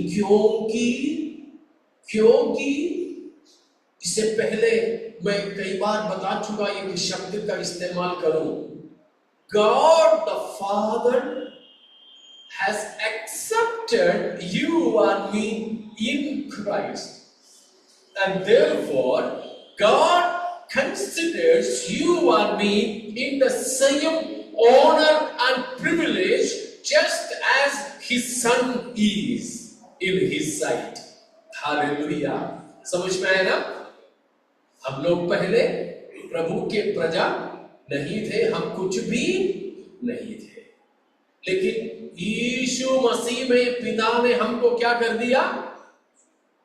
क्योंकि इससे पहले मैं कई बार बता चुका ये शब्द का इस्तेमाल करूं। God the Father has accepted you and me in Christ, and therefore God considers you and me in the same honor and privilege just as his son is in his sight. Hallelujah. समझ में आया ना? हम लोग पहले प्रभु के प्रजा नहीं थे, हम कुछ भी नहीं थे, लेकिन यीशु मसीह में पिता ने हमको क्या कर दिया?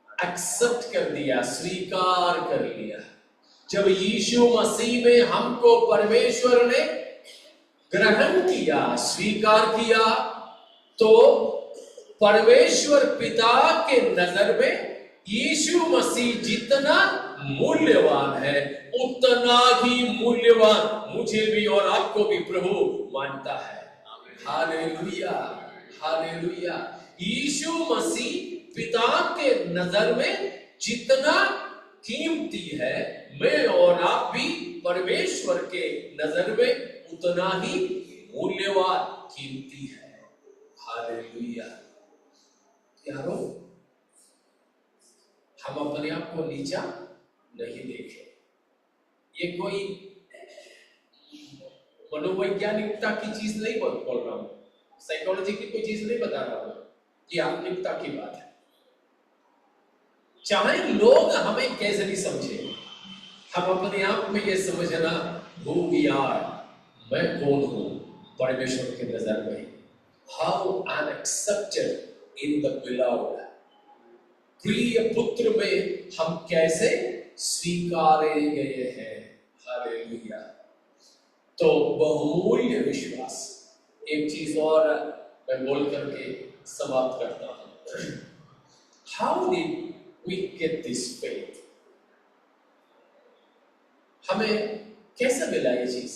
एक्सेप्ट कर दिया, स्वीकार कर लिया। जब यीशु मसीह में हमको परमेश्वर ने ग्रहण किया, स्वीकार किया, तो परमेश्वर पिता के नजर में यीशु मसीह जितना मूल्यवान है, उतना ही मूल्यवान मुझे भी और आपको भी प्रभु मानता है। Hallelujah, hallelujah. यीशु मसीह पिता के नजर में जितना कीमती है, मैं और आप भी परमेश्वर के नजर में उतना ही मूल्यवान, कीमती है। हालेलुया। यारो, हम अपने आप को नीचा नहीं देखें। ये कोई मनोवैज्ञानिकता की चीज नहीं बोल रहा हूं, साइकोलॉजी की कोई चीज नहीं बता रहा हूं, ये आत्मिकता की बात है। चाहे लोग हमें कैसे भी समझे, हम अपने आप में ये समझना, हु वी आर, मैं कौन हूं परमेश्वर के नजर में, how I am accepted in the beloved, प्रिय पुत्र में हम कैसे स्वीकारे गए हैं। हालेलुया। तो बहुमूल्य विश्वास। एक चीज और मैं बोल करके समाप्त करता हूं। How did we get this faith? हमें कैसे मिला ये चीज?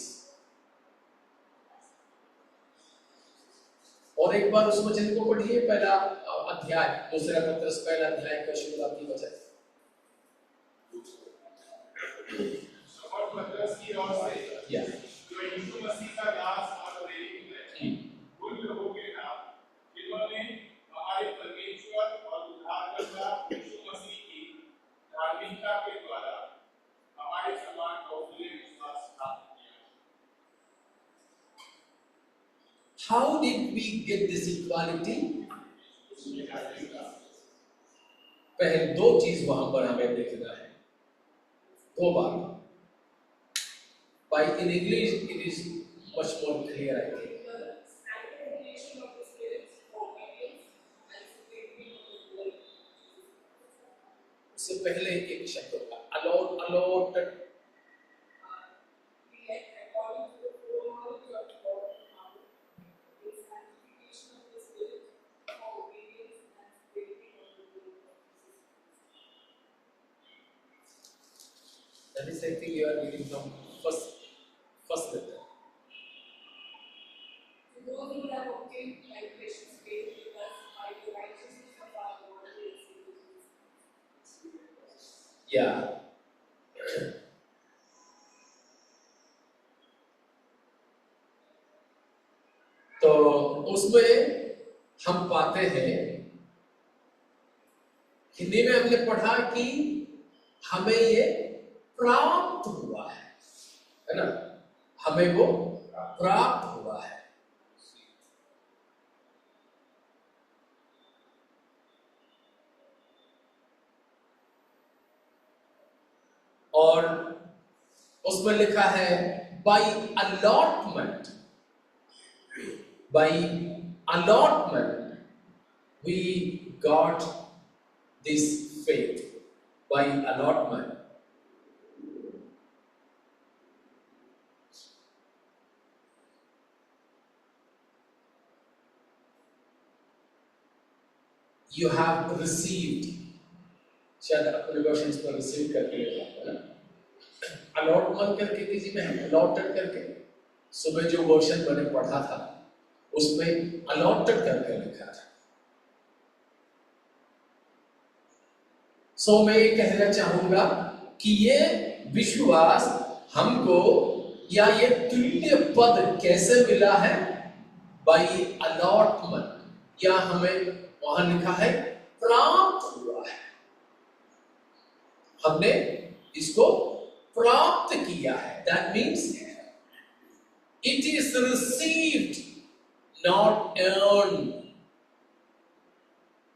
और एक बार उस वचन को पढ़िए, पहला अध्याय, दूसरा पत्रस पहला अध्याय का शुरुआती वचन। और पत्रस की ओर से जो यीशु मसीह का दास और प्रेरित है, उन लोगों के नाम जिन्होंने हमारे परमेश्वर और उद्धारकर्ता यीशु मसीह की धार्मिकता के द्वारा हमारे समान बहुमूल्य विश्वास प्राप्त किया। How did we get this equality? पहले दो चीज वहां पर हमें देखना है, दो बार। By in English it is much more clear, I think. उससे पहले एक शब्द होगा allotted, that is, I think you are reading from first letter. Those who have obtained by precious faith with us by the righteousness of our Lord Jesus. Yeah. उसमें हम पाते हैं, हिंदी में हमने पढ़ा कि हमें ये प्राप्त हुआ है ना, हमें वो प्राप्त हुआ है। और उसमें लिखा है by allotment, by allotment we got this faith, by allotment. You have received, शायद अपने वर्षन्स पर रिसीव करके लिखा है ना, अलॉटमेंट करके किसी में है, अलॉटेड करके, सुबह जो वर्षन मैंने पढ़ा था उसमें अलॉटेड करके लिखा था। सो मैं ये कहना चाहूंगा कि ये विश्वास हमको या ये तुल्य पद कैसे मिला है, बाय अलॉटमेंट, या हमें वहां लिखा है प्राप्त हुआ है, हमने इसको प्राप्त किया है। That means it is received, not earned.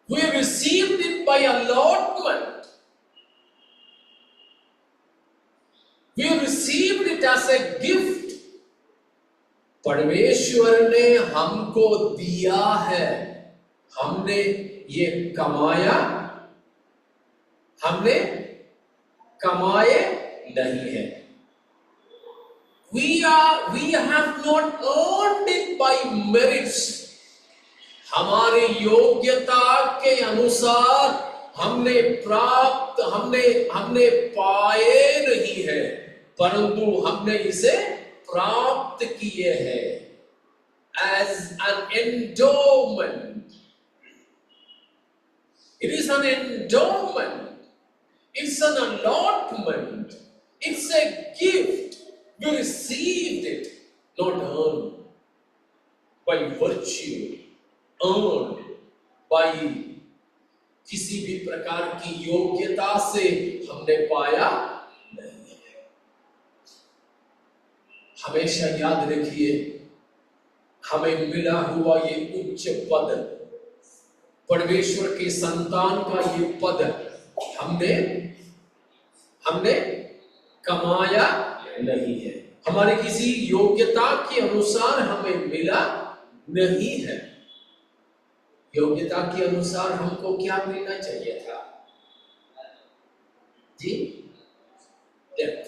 We received it by allotment. We received it as a gift. परमेश्वर ने हमको दिया है, हमने ये कमाया, हमने कमाए नहीं है। We have not earned it by merits. हमारे योग्यता के अनुसार हमने प्राप्त, हमने पाए नहीं है, परंतु हमने इसे प्राप्त किए हैं as an endowment. It is an endowment. It's an allotment. It's a gift. We received it, not earned by virtue, earned by किसी भी प्रकार की योग्यता से हमने पाया नहीं है। हमेशा याद रखिए, हमें मिला हुआ ये उच्च पद, परमेश्वर के संतान का ये पद हमने कमाया नहीं है, हमारी किसी योग्यता के अनुसार हमें मिला नहीं है। योग्यता के अनुसार हमको क्या मिलना चाहिए था जी? डेथ,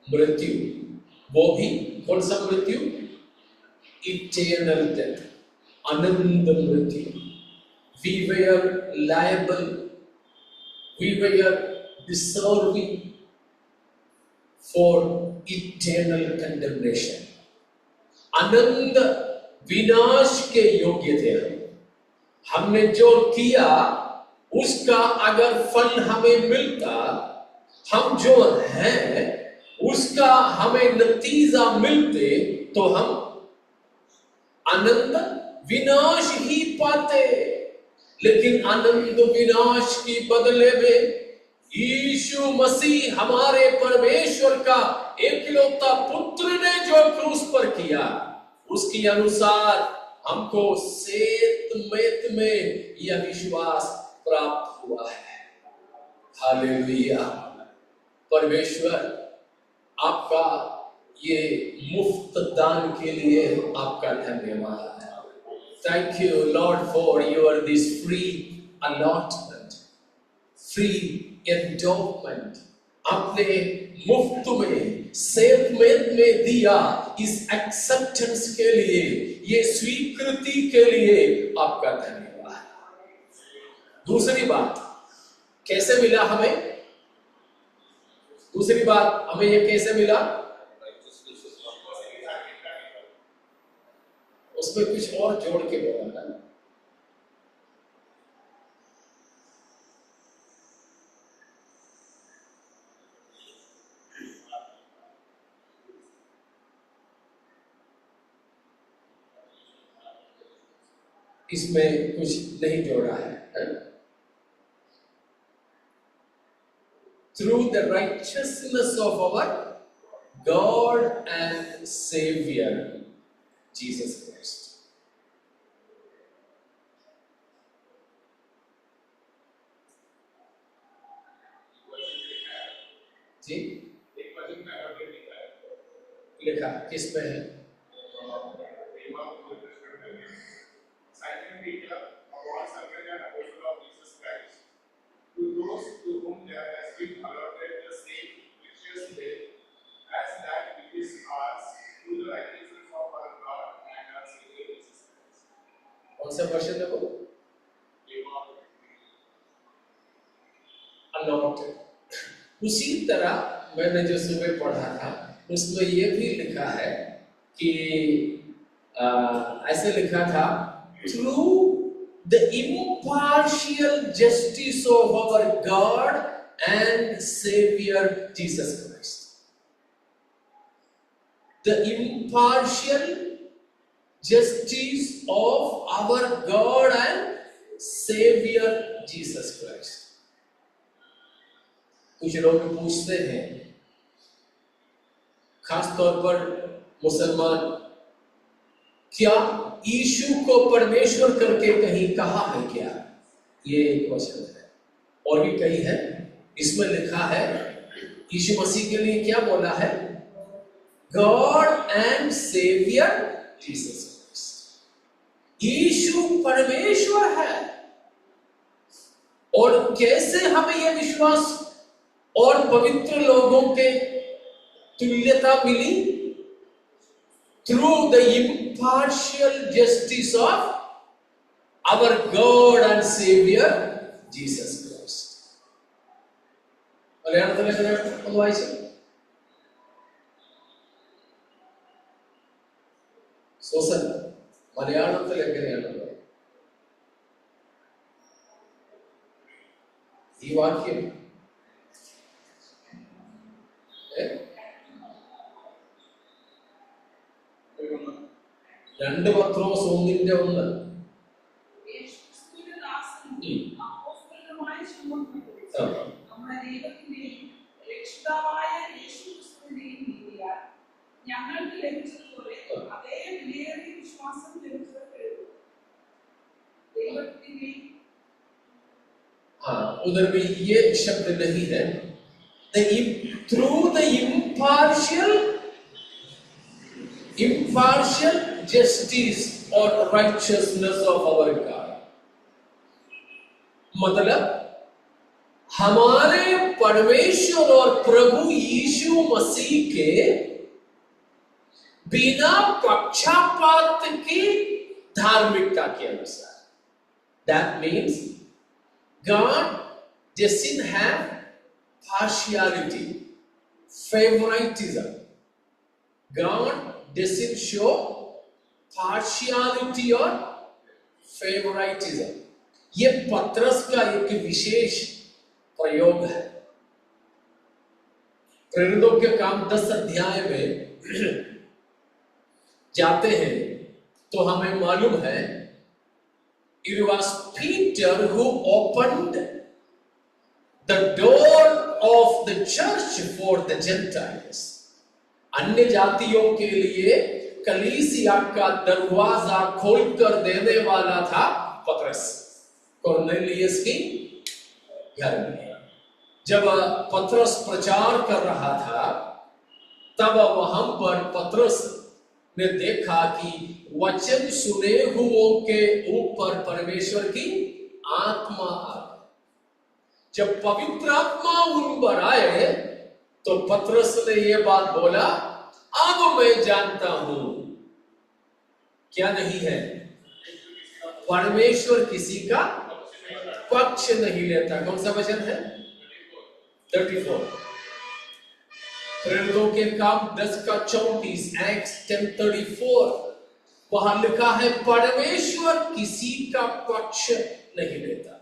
मृत्यु, वो भी कौन सा मृत्यु? इटर्नल डेथ, अनंत मृत्यु। We were liable, we were deserving for eternal condemnation. अनंत विनाश के योग्य थे हम। हमने जो किया उसका अगर फल हमें मिलता, हम जो हैं उसका हमें नतीजा मिलते, तो हम अनंत विनाश ही पाते। लेकिन अनंत विनाश की बदले में यीशु मसीह हमारे परमेश्वर का एकलौता पुत्र ने जो क्रूस पर किया, उसके अनुसार हमको सेत में यह विश्वास प्राप्त हुआ है। हालेलुया। परमेश्वर आपका ये मुफ्त दान के लिए आपका धन्यवाद है। Thank you, Lord, for your this free allotment, free endowment. आपने मुफ्त में, सेवमेंट में दिया, इस एक्सेप्टेंस के लिए, ये स्वीकृति के लिए आपका धन्यवाद। दूसरी बात, कैसे मिला हमें? दूसरी बात, हमें ये कैसे मिला? उसमें कुछ और जोड़ के बोला ना। इसमें कुछ नहीं जोड़ा है। Through the righteousness of our God and Savior Jesus Christ. जी एक वचन में अगर लिखा है, लिखा किस में है? Simon Peter, a born servant and apostle of Jesus Christ, to those to whom there has been allotted the same precious gift as that which is ours through the righteousness of our God and our Savior Jesus Christ. कौन सा वर्षन है वो? Allotted. उसी तरह मैंने जो सुबह पढ़ा था उसमें ये भी लिखा है कि ऐसे लिखा था, through the impartial justice of our God and Savior Jesus Christ. The impartial justice of our God and Savior Jesus Christ. कुछ लोग पूछते हैं, खास तौर पर मुसलमान, क्या यीशु को परमेश्वर करके कहीं कहा है क्या? ये एक वचन है, और भी कई है। इसमें लिखा है यीशु मसीह के लिए क्या बोला है? God and saviour Jesus Christ. Yeshu परमेश्वर है। और कैसे हमें यह विश्वास और पवित्र लोगों के तुल्यता मिली? Through the impartial justice of our God and Savior Jesus Christ. മലയാളത്തിൽ ഒന്ന് വായിച്ചു. സോസൻ മലയാളത്തിൽ എങ്ങനെയാണ് ഈ വാക്യം? രണ്ട് പത്രോസ് 1:1. हाँ, उधर भी ये शब्द नहीं है। Through the impartial justice or righteousness of our God. मतलब हमारे परमेश्वर और प्रभु यीशु मसीह के बिना पक्षपात की धार्मिकता के अनुसार. That means God doesn't have partiality, favoritism. God doesn't show partiality or favoritism. ये पत्रस का एक विशेष प्रयोग है। प्रेरितों के काम 10 अध्याय में जाते हैं तो हमें मालूम है, it was Peter who opened the door of the church for the Gentiles. अन्य जातियों के लिए कलीसिया का दरवाजा खोलकर देने वाला था पतरस, कुरनेलियस की घर में। जब पतरस प्रचार कर रहा था तब वहां पर पतरस ने देखा कि वचन सुने हुओं के ऊपर परमेश्वर की आत्मा आ गई। जब पवित्र आत्मा उन पर आए तो पतरस ने यह बात बोला, अब मैं जानता हूं क्या नहीं है, परमेश्वर किसी का पक्ष नहीं लेता। कौन सा वचन है? 34 प्रेरितों के काम 10:34 Acts 10:34 वहां लिखा है, परमेश्वर किसी का पक्ष नहीं लेता।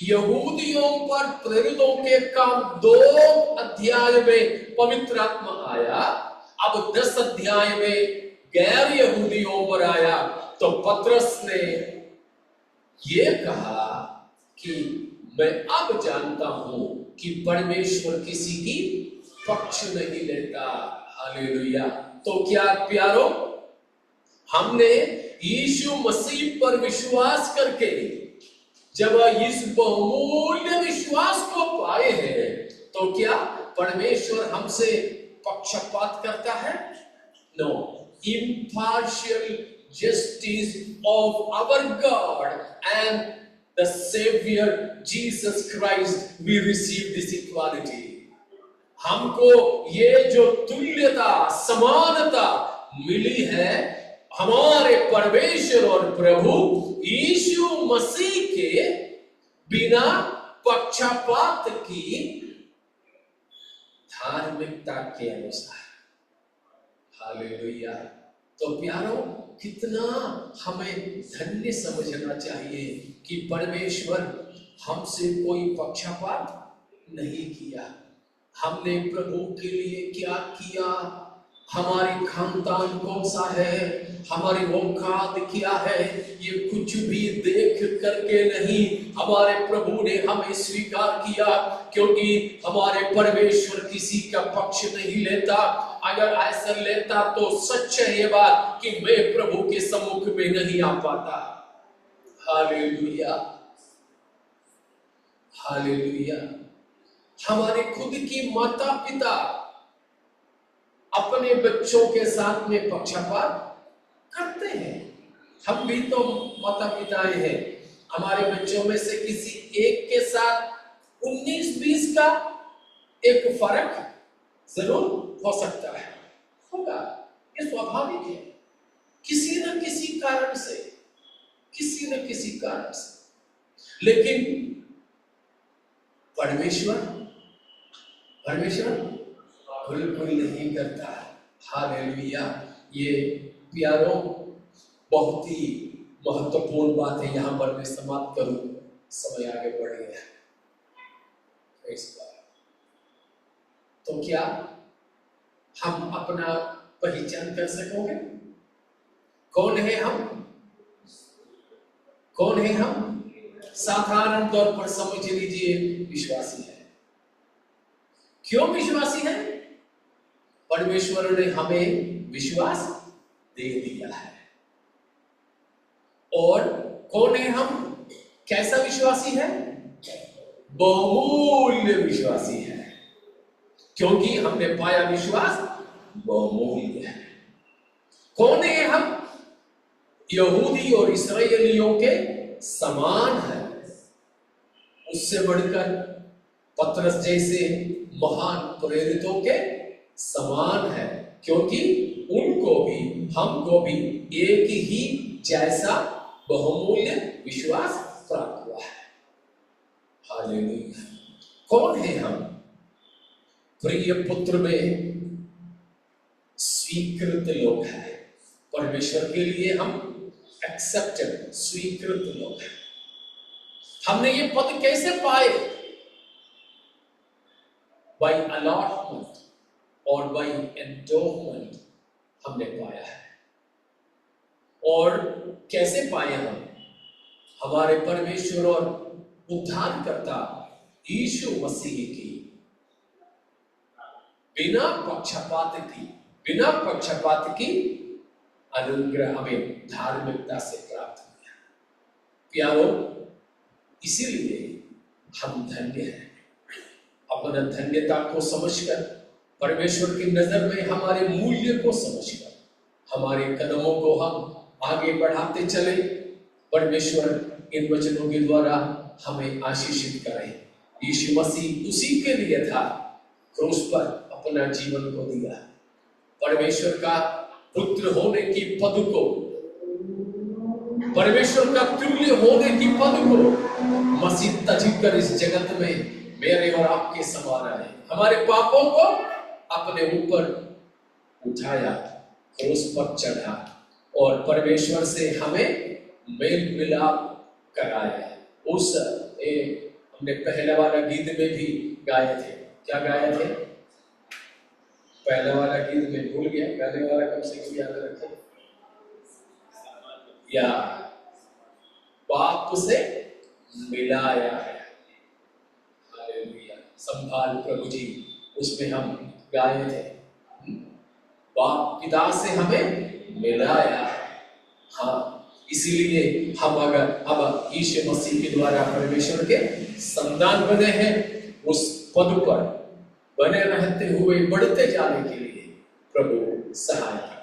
यहूदियों पर प्रेरितों के काम 2 अध्याय में पवित्र आत्मा आया, अब 10 अध्याय में गैर यहूदियों पर आया तो पतरस ने ये कहा कि मैं अब जानता हूं कि परमेश्वर किसी की पक्ष नहीं लेता। हालेलुया। तो क्या प्यारो, हमने यीशु मसीह पर विश्वास करके जब इस बहुमूल्य विश्वास को पाए हैं तो क्या परमेश्वर हमसे पक्षपात करता है? No. Impartial justice of our God and the Savior Jesus Christ, we receive this equality. हमको ये जो तुल्यता, समानता मिली है हमारे परमेश्वर और प्रभु यीशु मसीह के बिना पक्षपात की धार्मिकता के अनुसार। हालेलुया। तो प्यारो, कितना हमें धन्य समझना चाहिए कि परमेश्वर हमसे कोई पक्षपात नहीं किया। हमने प्रभु के लिए क्या किया, हमारी खानदान कौन सा है, हमारी औकात क्या है, ये कुछ भी देख करके नहीं, हमारे प्रभु ने हमें स्वीकार किया, क्योंकि हमारे परमेश्वर किसी का पक्ष नहीं लेता। अगर ऐसा लेता तो सच है ये बात कि मैं प्रभु के सम्मुख में नहीं आ पाता। Hallelujah, hallelujah. हमारे खुद की माता पिता अपने बच्चों के साथ में पक्षपात करते हैं। हम भी तो माता पिता हैं। हमारे बच्चों में से किसी एक के साथ 19-20 का एक फर्क जरूर हो सकता है, होगा, ये स्वाभाविक है। किसी न किसी कारण से, किसी न किसी कारण से। लेकिन परमेश्वर बिल्कुल नहीं करता। हालेलुया। ये प्यारो, बहुत ही महत्वपूर्ण बात है। यहां पर मैं समाप्त करूं, समय आगे बढ़ गया। तो क्या हम अपना पहचान कर सकोगे? कौन है हम? कौन है हम? साधारण तौर पर समझ लीजिए, विश्वासी है। क्यों विश्वासी है? परमेश्वर ने हमें विश्वास दे दिया है। और कौन है हम? कैसा विश्वासी है? बहुमूल्य विश्वासी है, क्योंकि हमने पाया विश्वास बहुमूल्य है। कौन है हम? यहूदी और इस्राएलियों के समान है। उससे बढ़कर पतरस जैसे महान प्रेरितों के समान है, क्योंकि उनको भी हमको भी एक ही जैसा बहुमूल्य विश्वास प्राप्त हुआ है। हालेलुया। कौन है हम? प्रिय पुत्र में स्वीकृत लोग हैं। परमेश्वर के लिए हम एक्सेप्टेड, स्वीकृत लोग हैं। हमने ये पद कैसे पाए? बाय अलॉटमेंट और बाय एंडोमेंट हमने पाया है। और कैसे पाए हम? हमारे परमेश्वर और उद्धारकर्ता यीशु मसीह की बिना पक्षपात की अनुग्रह हमें धार्मिकता से प्राप्त हुआ। प्यारो, इसीलिए हम धन्य हैं। अपना धन्यता को समझकर, परमेश्वर की नजर में हमारे मूल्य को समझकर, हमारे कदमों को हम आगे बढ़ाते चले। परमेश्वर इन वचनों के द्वारा हमें आशीषित करे। यीशु मसीह उसी के लिए था, क्रूस पर अपना जीवन को दिया। परमेश्वर का पुत्र होने की पद को, परमेश्वर का तुल्य होने की पद को मसीह तजीब कर इस जगत में मेरे और आपके समान आए। हमारे पापों को अपने ऊपर उठाया, क्रूस पर चढ़ा और परमेश्वर से हमें मेल मिलाप कराया। उस हमने पहले वाला गीत में भी गाए थे। क्या गाए थे? पहले वाला गीत में भूल गया, गाने वाला कम से कम याद रखें। या बाप से मिलाया है। हालेलुया, संभाल प्रभु जी, उसमें हम गाए थे, बाप पिता से हमें मिलाया है। हाँ, इसीलिए हम यीशु मसीह के द्वारा परमेश्वर के संतान बने हैं। उस पद पर बने रहते हुए बढ़ते जाने के लिए प्रभु सहाय